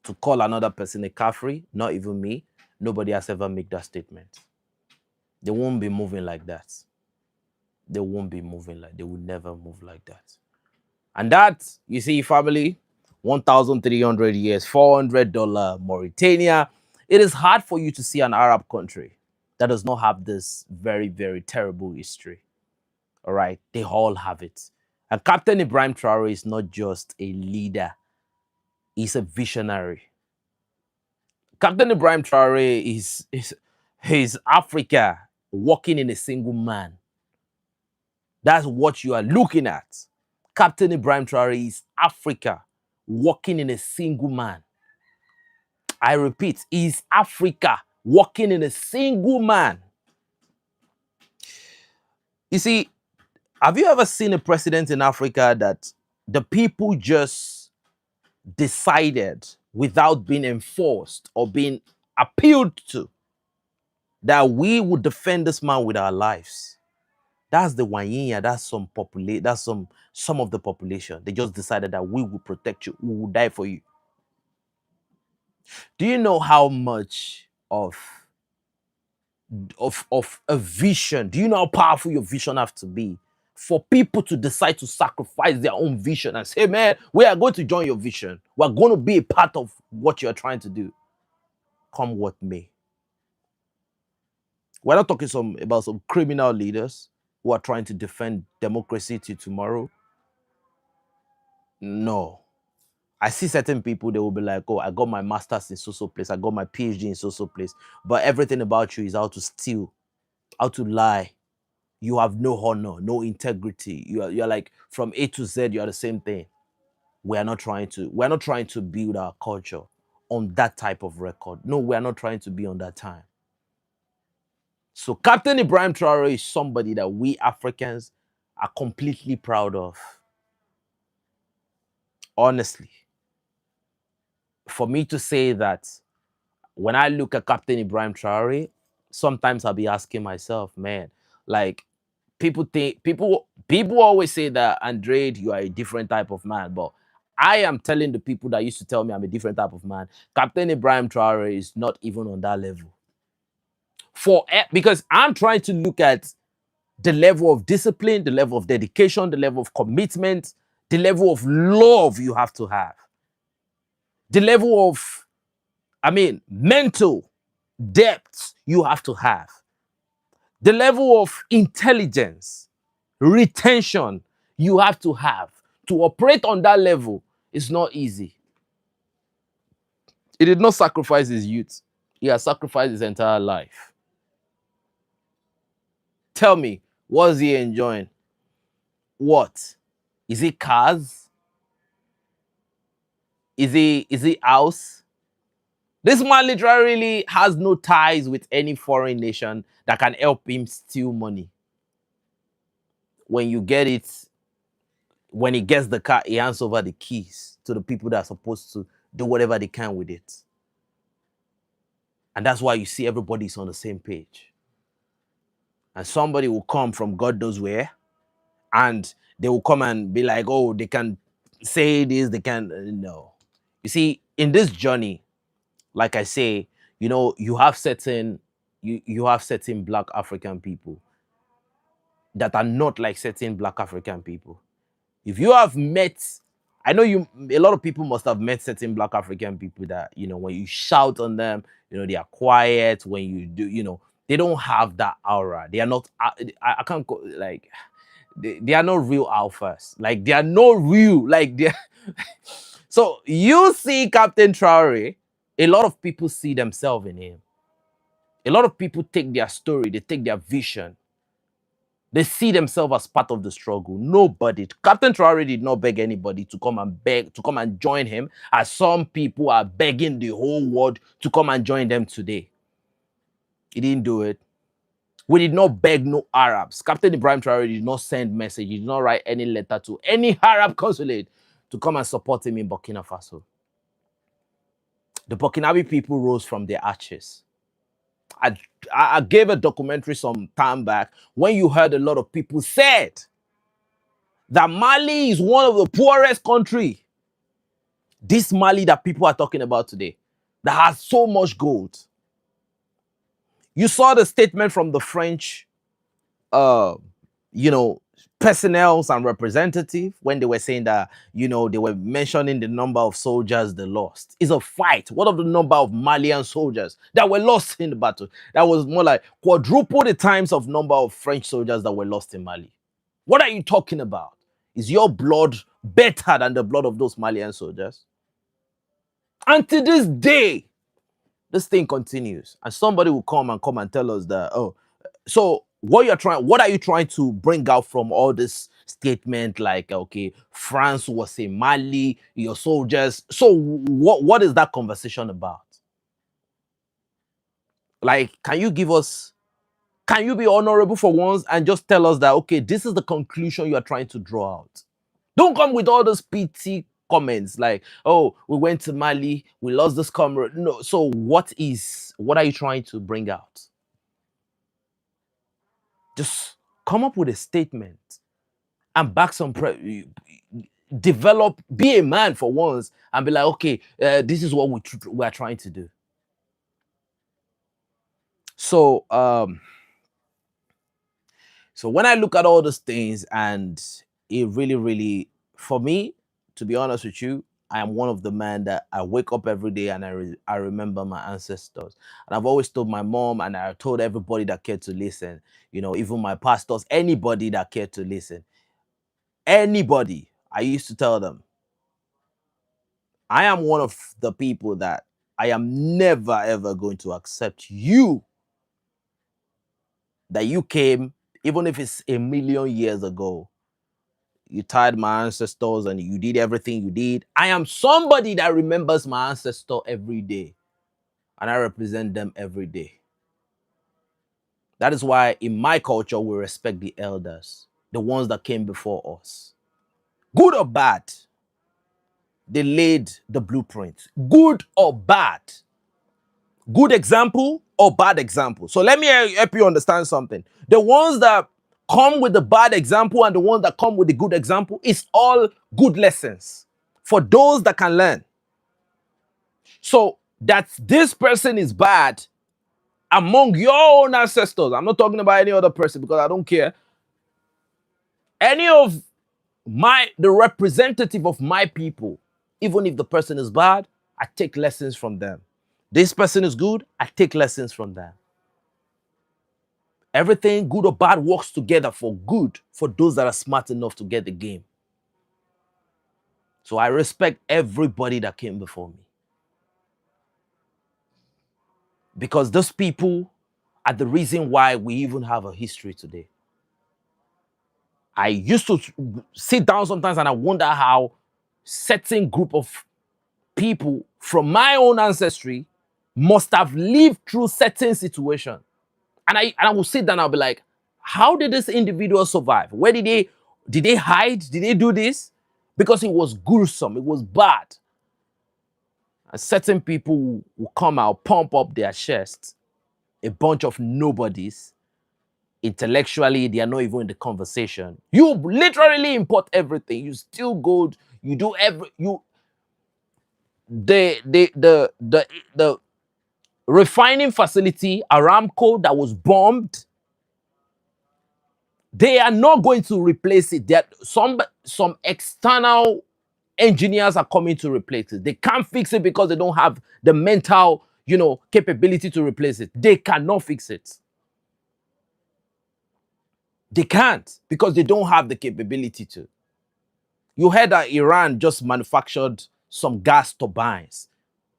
To call another person a Kafir, not even me, nobody has ever made that statement. They won't be moving like that. They won't be moving like, they will never move like that. And that, you see, family, 1,300 years, $400 Mauritania. It is hard for you to see an Arab country that does not have this very, very terrible history. All right, they all have it. And Captain Ibrahim Traoré is not just a leader, he's a visionary. Captain Ibrahim Traoré is Africa walking in a single man. That's what you are looking at. Captain Ibrahim Traoré is Africa walking in a single man. I repeat, is Africa walking in a single man. You see, have you ever seen a president in Africa that the people just decided without being enforced or being appealed to that we would defend this man with our lives? That's the Wanyinya, that's some of the population. They just decided that we will protect you, we will die for you. Do you know how much of a vision, do you know how powerful your vision has to be for people to decide to sacrifice their own vision and say, man, we are going to join your vision. We're going to be a part of what you're trying to do. Come what may. We're not talking about some criminal leaders who are trying to defend democracy till tomorrow. No. I see certain people, they will be like, oh, I got my master's in so place. I got my PhD in so place. But everything about you is how to steal, how to lie. You have no honor, no integrity. You're like from A to Z, you are the same thing. We're not trying to build our culture on that type of record. No, we're not trying to be on that time. So Captain Ibrahim Traoré is somebody that we Africans are completely proud of. Honestly. For me to say that when I look at Captain Ibrahim Traoré, sometimes I'll be asking myself, man, like people always say that, Andrade, you are a different type of man. But I am telling the people that used to tell me I'm a different type of man, Captain Ibrahim Traoré is not even on that level. Because I'm trying to look at the level of discipline, the level of dedication, the level of commitment, the level of love you have to have. The level of, mental depth you have to have. The level of intelligence, retention you have to have. To operate on that level is not easy. He did not sacrifice his youth. He has sacrificed his entire life. Tell me, what's he enjoying? What? Is it cars? Is it house? This man literally has no ties with any foreign nation that can help him steal money. When you get it, when he gets the car, he hands over the keys to the people that are supposed to do whatever they can with it. And that's why you see everybody's on the same page. And somebody will come from God knows where, and they will come and be like, oh, they can say this, they can, no. You see, in this journey, like I say, you have certain Black African people that are not like certain Black African people. If you have met, I know a lot of people must have met certain Black African people that, when you shout on them, they are quiet. When you do, they don't have that aura. They are not, I can't go, like, they are not real alphas. Like, they are not real. Like, they're... So you see Captain Traoré, a lot of people see themselves in him. A lot of people take their story, they take their vision. They see themselves as part of the struggle. Nobody. Captain Traoré did not beg anybody to come and join him, as some people are begging the whole world to come and join them today. He didn't do it. We did not beg no Arabs. Captain Ibrahim Traoré did not send message. He did not write any letter to any Arab consulate to come and support him in Burkina Faso. The Burkinabe people rose from their ashes. I gave a documentary some time back when you heard a lot of people said that Mali is one of the poorest countries. This Mali that people are talking about today, that has so much gold. You saw the statement from the French, uh, you know, personnel and representative when they were saying that, you know, they were mentioning the number of soldiers they lost. It's a fight. What of the number of Malian soldiers that were lost in the battle? That was more like quadruple the times of number of French soldiers that were lost in Mali. What are you talking about? Is your blood better than the blood of those Malian soldiers? And to this day, this thing continues. And somebody will come and tell us that, oh, so what are you trying to bring out from all this statement? Like, okay, France was in Mali, your soldiers. So what is that conversation about? Like, can you be honorable for once and just tell us that, okay, this is the conclusion you are trying to draw out? Don't come with all those PT comments like, oh, we went to Mali, we lost this comrade. No, so what are you trying to bring out? Just come up with a statement and back some develop, be a man for once and be like, okay, this is what we are trying to do. So so when I look at all those things, and it really, really, for me, to be honest with you, I am one of the men that I wake up every day and I remember my ancestors. And I've always told my mom, and I told everybody that cared to listen, you know, even my pastors, anybody that cared to listen, anybody, I used to tell them, I am one of the people that I am never ever going to accept you, that you came, even if it's a million years ago, you tied my ancestors and you did everything you did. I am somebody that remembers my ancestor every day, and I represent them every day. That is why in my culture, we respect the elders, the ones that came before us. Good or bad, they laid the blueprint. Good or bad. Good example or bad example. So let me help you understand something. The ones that come with the bad example and the ones that come with the good example, is all good lessons for those that can learn. So that this person is bad among your own ancestors. I'm not talking about any other person because I don't care. Any of the representative of my people, even if the person is bad, I take lessons from them. This person is good, I take lessons from them. Everything, good or bad, works together for good for those that are smart enough to get the game. So I respect everybody that came before me, because those people are the reason why we even have a history today. I used to sit down sometimes and I wonder how certain group of people from my own ancestry must have lived through certain situation. And I will sit down and I'll be like, how did this individual survive? Where did they hide? Did they do this? Because it was gruesome, it was bad. And certain people will come out, pump up their chests, a bunch of nobodies. Intellectually, they are not even in the conversation. You literally import everything. You steal gold. You do the refining facility, Aramco, that was bombed. They are not going to replace it. There some external engineers are coming to replace it. They can't fix it because they don't have the mental, capability to replace it. They cannot fix it. They can't because they don't have the capability to. You heard that Iran just manufactured some gas turbines.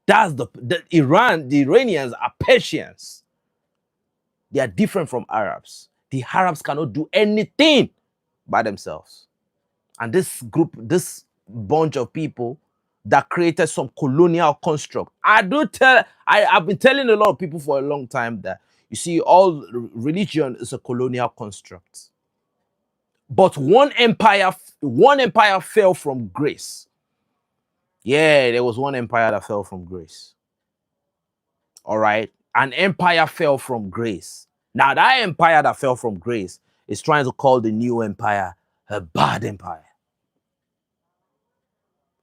That's the Iranians are Persians. They are different from Arabs. The Arabs cannot do anything by themselves. And this bunch of people that created some colonial construct. I've been telling a lot of people for a long time that, you see, all religion is a colonial construct. But one empire fell from grace. Yeah, there was one empire that fell from grace. All right. An empire fell from grace. Now, that empire that fell from grace is trying to call the new empire A bad empire.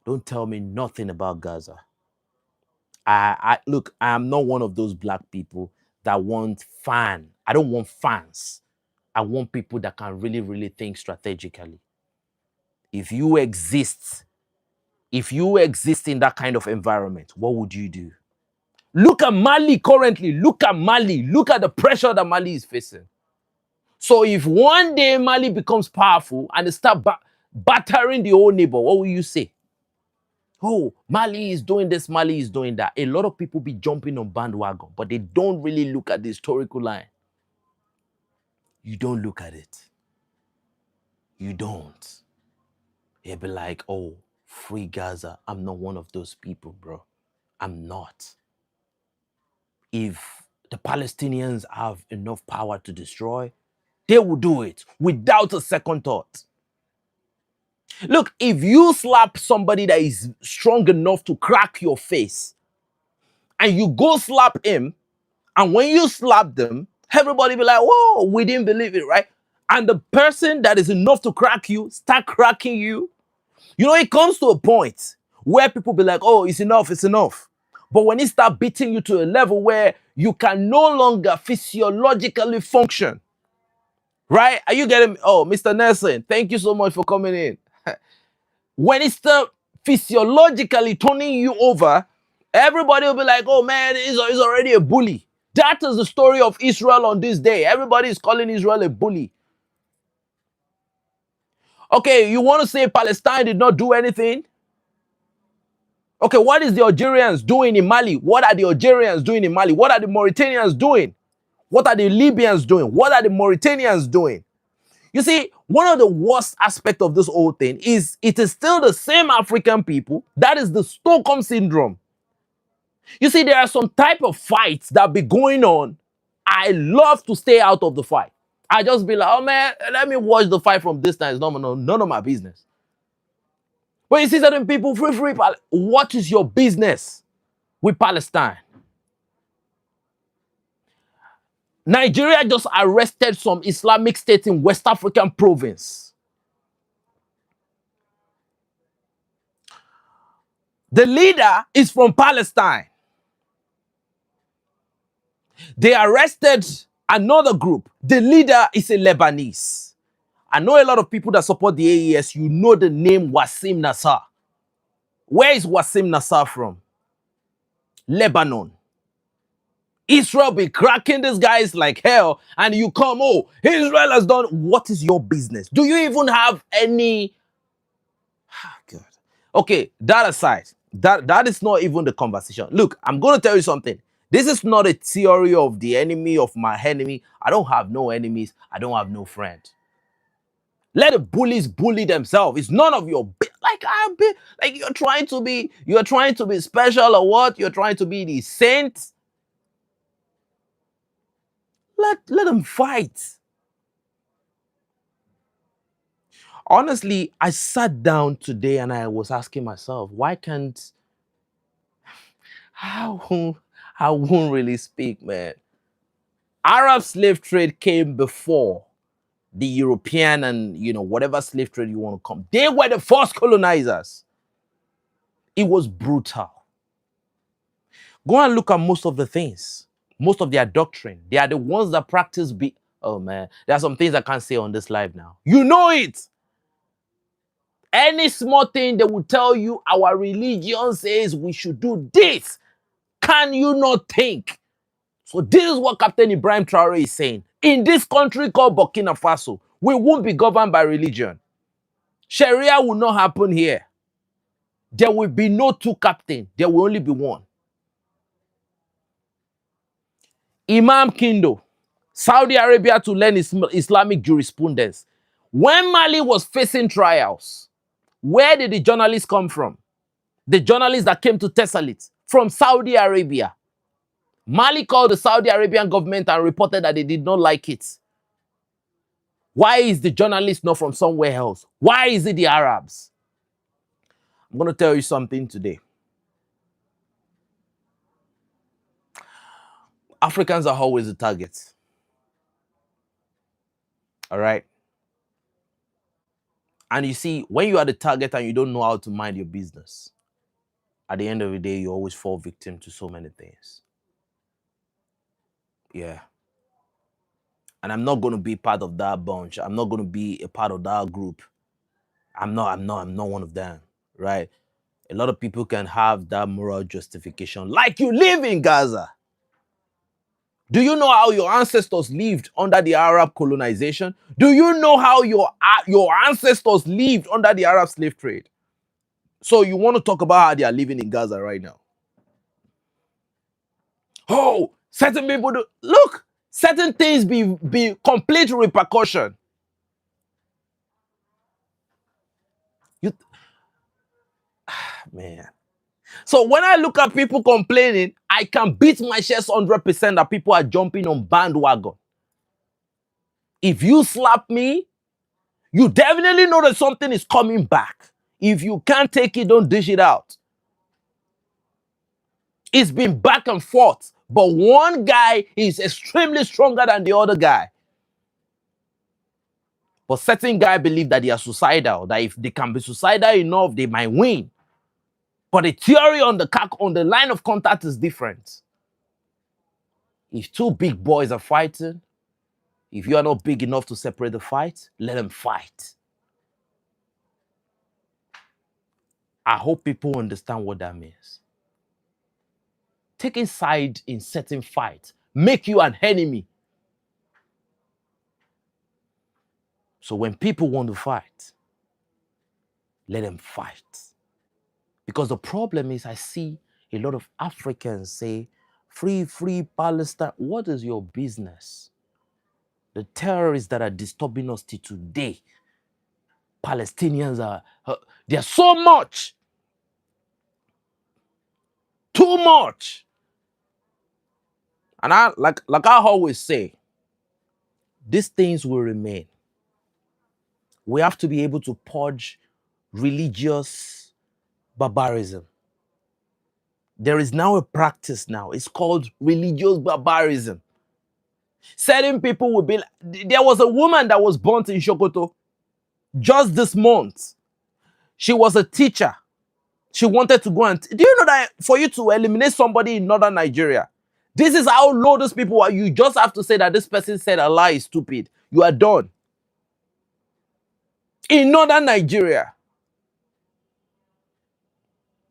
Don't tell me nothing about Gaza. Look, I am not one of those black people that want fan. I don't want fans. I want people that can really, really think strategically. If you exist in that kind of environment, what would you do? Look at Mali currently. Look at Mali. Look at the pressure that Mali is facing. So if one day Mali becomes powerful and they start battering the whole neighbor, what will you say? Oh, Mali is doing this, Mali is doing that. A lot of people be jumping on bandwagon, but they don't really look at the historical line. You don't look at it. You don't. You'll be like, oh, free Gaza. I'm not one of those people, bro. I'm not. If the Palestinians have enough power to destroy, they will do it without a second thought. Look, if you slap somebody that is strong enough to crack your face, and you go slap him, and when you slap them, everybody be like, whoa, we didn't believe it, right? And the person that is enough to crack you, start cracking you. You know, it comes to a point where people be like, oh, it's enough, it's enough. But when it start beating you to a level where you can no longer physiologically function, right? Are you getting me? Oh, Mr. Nelson, thank you so much for coming in. When it start physiologically turning you over, everybody will be like, oh man, he's already a bully. That is the story of Israel on this day. Everybody is calling Israel a bully. Okay, you want to say Palestine did not do anything? Okay, what is the Algerians doing in Mali? What are the Algerians doing in Mali? What are the Mauritanians doing? What are the Libyans doing? What are the Mauritanians doing? You see, one of the worst aspects of this whole thing is it is still the same African people. That is the Stockholm syndrome. You see, there are some type of fights that be going on. I love to stay out of the fight. I just be like, oh man, let me watch the fight from distance. No, none of my business. But you see certain people, free. What is your business with Palestine? Nigeria just arrested some Islamic state in West African province. The leader is from Palestine. They arrested another group. The leader is a Lebanese. I know a lot of people that support the AES. You know the name Wassim Nasser. Where is Wassim Nasser from? Lebanon. Israel be cracking these guys like hell, and you come, oh, Israel has done. What is your business? Do you even have any? God. Okay, that aside, that is not even the conversation. Look, I'm going to tell you something. This is not a theory of the enemy of my enemy. I don't have no enemies. I don't have no friend. Let the bullies bully themselves. It's none of your like you're trying to be special or what? You're trying to be the saint. Let them fight. Honestly, I sat down today and I was asking myself, why can't I won't really speak, man. Arab slave trade came before the European and whatever slave trade you want to come. They were the first colonizers. It was brutal. Go and look at most of the things, most of their doctrine. They are the ones that practice oh man, there are some things I can't say on this live now. You know it. Any small thing they will tell you, our religion says we should do this. Can you not think? So this is what Captain Ibrahim Traoré is saying. In this country called Burkina Faso, we won't be governed by religion. Sharia will not happen here. There will be no two captains. There will only be one. Imam Kindo, Saudi Arabia to learn Islamic jurisprudence. When Mali was facing trials, where did the journalists come from? The journalists that came to Thessalit from Saudi Arabia. Mali called the Saudi Arabian government and reported that they did not like it. Why is the journalist not from somewhere else? Why is it the Arabs? I'm going to tell you something today. Africans are always the target. All right? And you see, when you are the target and you don't know how to mind your business, at the end of the day, you always fall victim to so many things. Yeah. And I'm not going to be part of that bunch. I'm not going to be a part of that group. I'm not one of them, right? A lot of people can have that moral justification, like you live in Gaza. Do you know how your ancestors lived under the Arab colonization? Do you know how your ancestors lived under the Arab slave trade? So you want to talk about how they are living in Gaza right now? Oh, certain people do. Look, certain things be complete repercussion. You, man. So when I look at people complaining, I can beat my chest 100% that people are jumping on bandwagon. If you slap me, you definitely know that something is coming back. If you can't take it, don't dish it out. It's been back and forth, but one guy is extremely stronger than the other guy. But certain guys believe that they are suicidal, that if they can be suicidal enough, they might win. But the theory on the line of contact is different. If two big boys are fighting, if you are not big enough to separate the fight, let them fight. I hope people understand what that means. Taking side in certain fights make you an enemy. So when people want to fight, let them fight. Because the problem is I see a lot of Africans say, free Palestine. What is your business? The terrorists that are disturbing us till today, Palestinians are, there's so much. Too much. And I like I always say, these things will remain. We have to be able to purge religious barbarism. There is now a practice now. It's called religious barbarism. Certain people will be like, there was a woman that was burnt in Sokoto just this month. She was a teacher. She wanted to go and... Do you know that for you to eliminate somebody in northern Nigeria, this is how low those people are. You just have to say that this person said Allah is stupid. You are done. In northern Nigeria.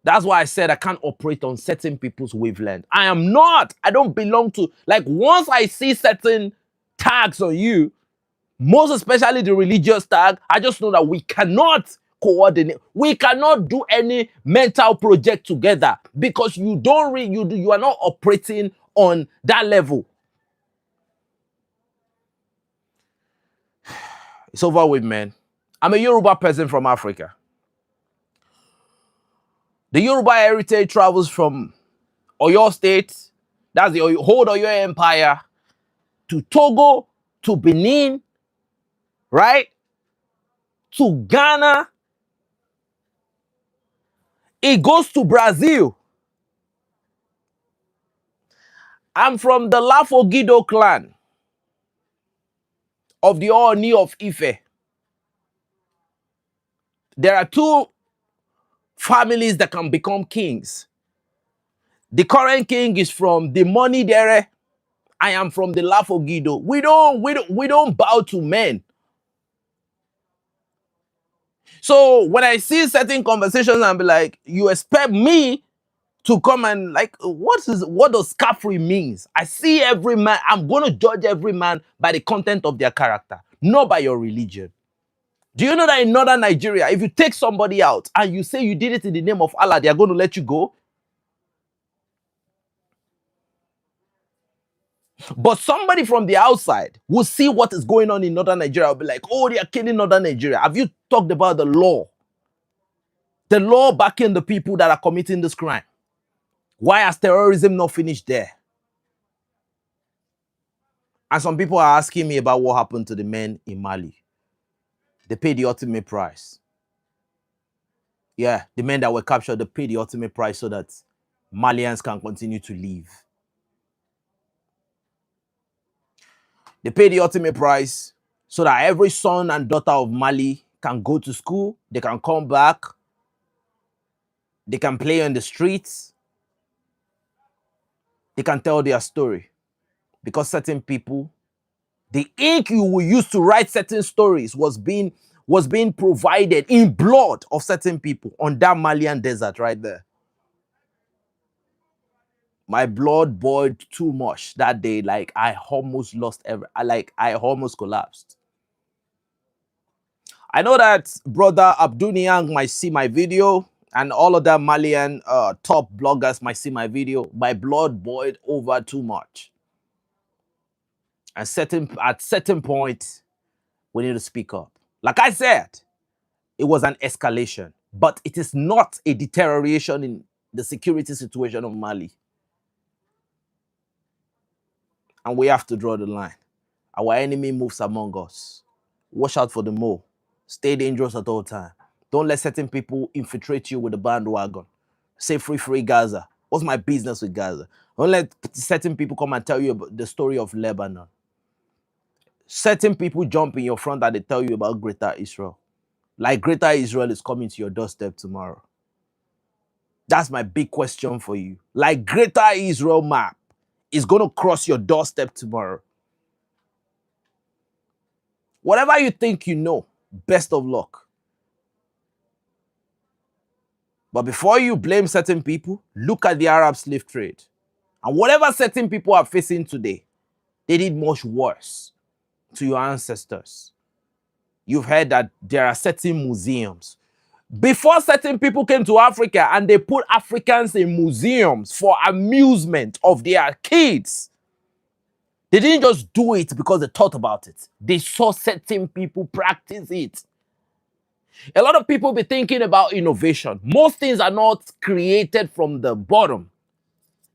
That's why I said I can't operate on certain people's wavelength. I am not. I don't belong to... Like, once I see certain tags on you, most especially the religious tag, I just know that we cannot coordinate. We cannot do any mental project together because you are not operating on that level. It's over with, man. I'm a Yoruba person from Africa. The Yoruba heritage travels from Oyo State, that's the whole Oyo Empire, to Togo, to Benin, right? To Ghana. It goes to Brazil. I'm from the Lafogido clan of the Oni of Ife. There are two families that can become kings. The current king is from the Money Dere. I am from the Lafogido. We don't bow to men. So when I see certain conversations, I'm like, you expect me to come and like, what does Kafir means? I see every man, I'm going to judge every man by the content of their character, not by your religion. Do you know that in northern Nigeria, if you take somebody out and you say you did it in the name of Allah, they are going to let you go? But somebody from the outside will see what is going on in northern Nigeria, will be like, oh, they are killing northern Nigeria. Have you talked about the law? The law backing the people that are committing this crime. Why has terrorism not finished there? And some people are asking me about what happened to the men in Mali. They paid the ultimate price. Yeah, the men that were captured, they paid the ultimate price so that Malians can continue to live. They paid the ultimate price so that every son and daughter of Mali can go to school, they can come back, they can play on the streets, they can tell their story. Because certain people, the ink you will use to write certain stories was being provided in blood of certain people on that Malian desert right there. My blood boiled too much that day. Like I almost lost I almost collapsed. I know that brother Abdul Niang might see my video, and all of that Malian top bloggers might see my video. My blood boiled over too much. And at certain point, we need to speak up. Like I said, it was an escalation, but it is not a deterioration in the security situation of Mali. And we have to draw the line. Our enemy moves among us. Watch out for the mole. Stay dangerous at all times. Don't let certain people infiltrate you with a bandwagon. Say free Gaza. What's my business with Gaza? Don't let certain people come and tell you about the story of Lebanon. Certain people jump in your front and they tell you about Greater Israel. Like Greater Israel is coming to your doorstep tomorrow. That's my big question for you. Like Greater Israel map is going to cross your doorstep tomorrow. Whatever you think you know, best of luck. But before you blame certain people, look at the Arab slave trade. And whatever certain people are facing today, they did much worse to your ancestors. You've heard that there are certain museums. Before certain people came to Africa and they put Africans in museums for amusement of their kids, they didn't just do it because they thought about it. They saw certain people practice it. A lot of people be thinking about innovation. Most things are not created from the bottom.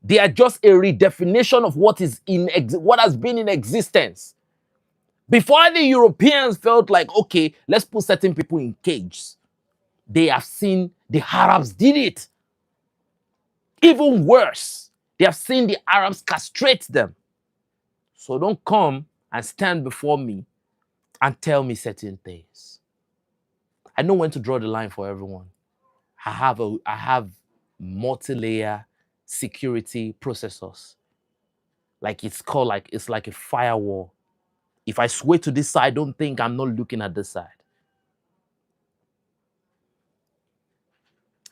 They are just a redefinition of what has been in existence. Before the Europeans felt like, okay, let's put certain people in cages, they have seen the Arabs did it. Even worse, they have seen the Arabs castrate them. So don't come and stand before me and tell me certain things. I know when to draw the line for everyone. I have multi-layer security processors. It's like a firewall. If I sway to this side, don't think I'm not looking at this side.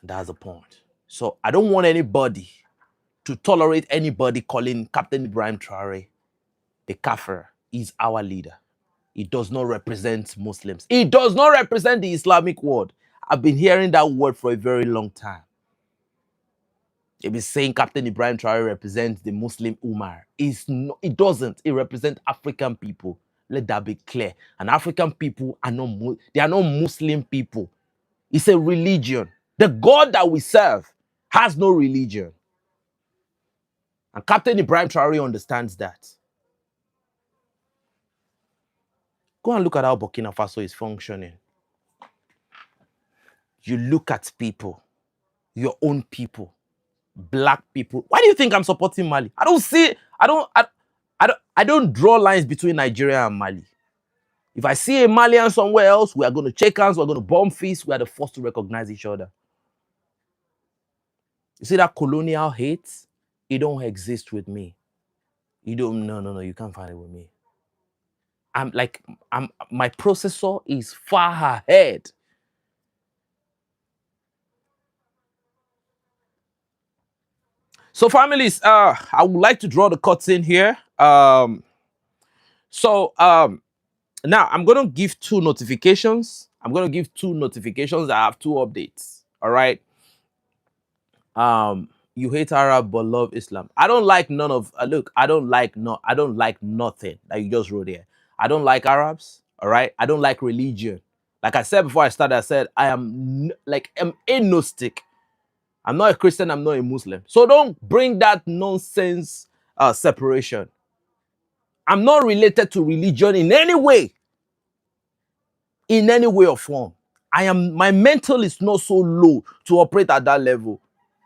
That's the point. So I don't want anybody to tolerate anybody calling Captain Ibrahim Traoré the Kafir. He's our leader. He does not represent Muslims. He does not represent the Islamic world. I've been hearing that word for a very long time. They've been saying Captain Ibrahim Traoré represents the Muslim Ummah. It doesn't. It represents African people. Let that be clear. And African people are not Muslim people. It's a religion. The God that we serve has no religion. And Captain Ibrahim Traoré understands that. Go and look at how Burkina Faso is functioning. You look at people, your own people, black people. Why do you think I'm supporting Mali? I don't draw lines between Nigeria and Mali. If I see a Malian somewhere else, we are going to shake hands, we're going to bomb feast, we are the first to recognize each other. You see that colonial hate? It don't exist with me. No, you can't find it with me. My processor is far ahead. So families, I would like to draw the curtain here. Now I'm going to give two notifications. I have two updates. All right. You hate Arab but love Islam. I don't like none of. Look, I don't like nothing that you just wrote here. I don't like Arabs. All right. I don't like religion. Like I said before I started, I said I'm agnostic. I'm not a Christian. I'm not a Muslim. So don't bring that nonsense separation. I'm not related to religion in any way or form. My mental is not so low to operate at that level.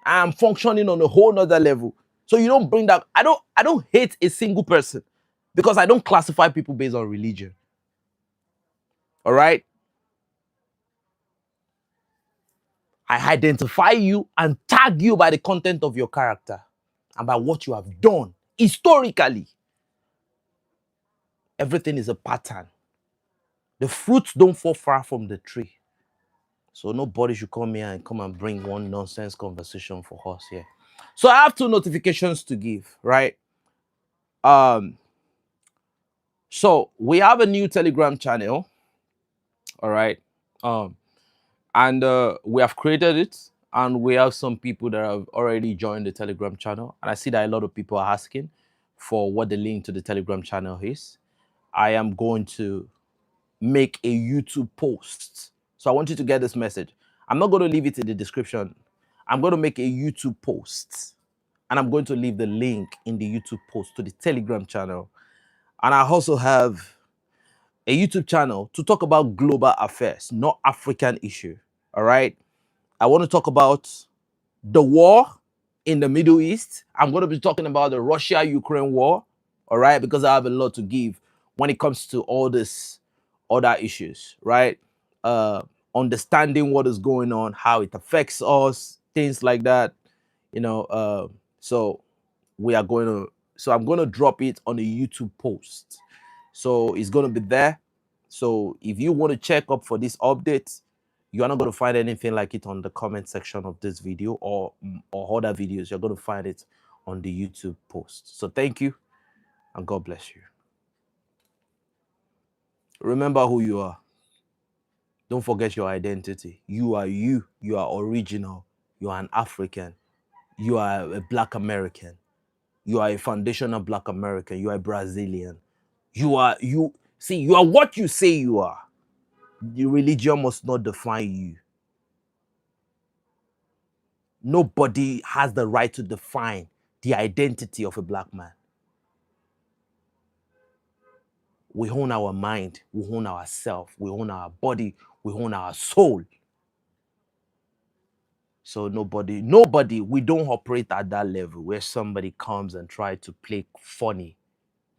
I am functioning on a whole nother level. So you don't bring that. I don't hate a single person because I don't classify people based on religion. All right. I identify you and tag you by the content of your character and by what you have done historically. Everything is a pattern. The fruits don't fall far from the tree. So nobody should come here and come and bring one nonsense conversation for us here. So I have 2 notifications to give, right? So we have a new Telegram channel, all right? And we have created it, and we have some people that have already joined the Telegram channel. And I see that a lot of people are asking for what the link to the Telegram channel is. I am going to make a YouTube post. So I want you to get this message. I'm not going to leave it in the description. I'm going to make a YouTube post, and I'm going to leave the link in the YouTube post to the Telegram channel. And I also have a YouTube channel to talk about global affairs, not African issue. All right. I want to talk about the war in the Middle East. I'm going to be talking about the Russia-Ukraine war. All right. Because I have a lot to give when it comes to all this other issues, right? Understanding what is going on, how it affects us, things like that, you know. So I'm going to drop it on a YouTube post. So it's going to be there. So if you want to check up for this update, you are not going to find anything like it on the comment section of this video or other videos. You're going to find it on the YouTube post. So thank you, and God bless you. Remember who you are. Don't forget your identity. You are you. You are original. You are an African. You are a Black American. You are a foundational Black American. You are a Brazilian. You are what you say you are. The religion must not define you. Nobody has the right to define the identity of a Black man. We own our mind, we own ourselves, we own our body, we own our soul. So nobody, we don't operate at that level where somebody comes and tries to play funny.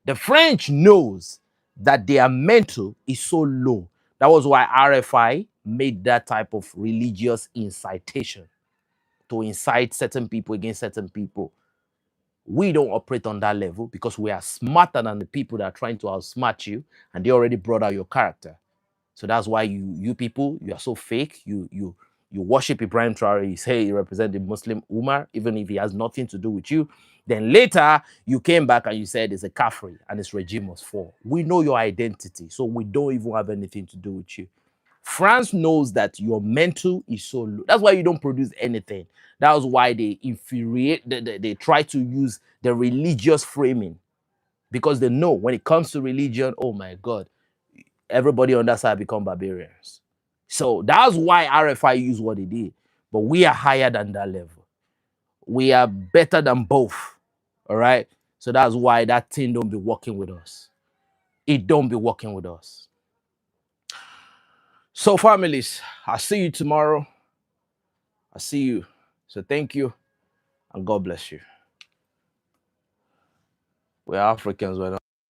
The French knows that their mental is so low. That was why RFI made that type of religious incitation to incite certain people against certain people. We don't operate on that level because we are smarter than the people that are trying to outsmart you, and they already brought out your character. So that's why you people, you are so fake. You worship Ibrahim Traoré. You say he represents the Muslim Ummah, even if he has nothing to do with you. Then later, you came back and you said it's a Kafir and his regime must fall. We know your identity, so we don't even have anything to do with you. France knows that your mental is so low. That's why you don't produce anything. That's why they infuriate, they try to use the religious framing, because they know when it comes to religion, oh my God, everybody on that side become barbarians. So that's why RFI used what they did. But we are higher than that level. We are better than both. All right. So that's why that thing don't be working with us. It don't be working with us. So families, I'll see you tomorrow. I'll see you. So thank you, and God bless you. We're Africans. We're not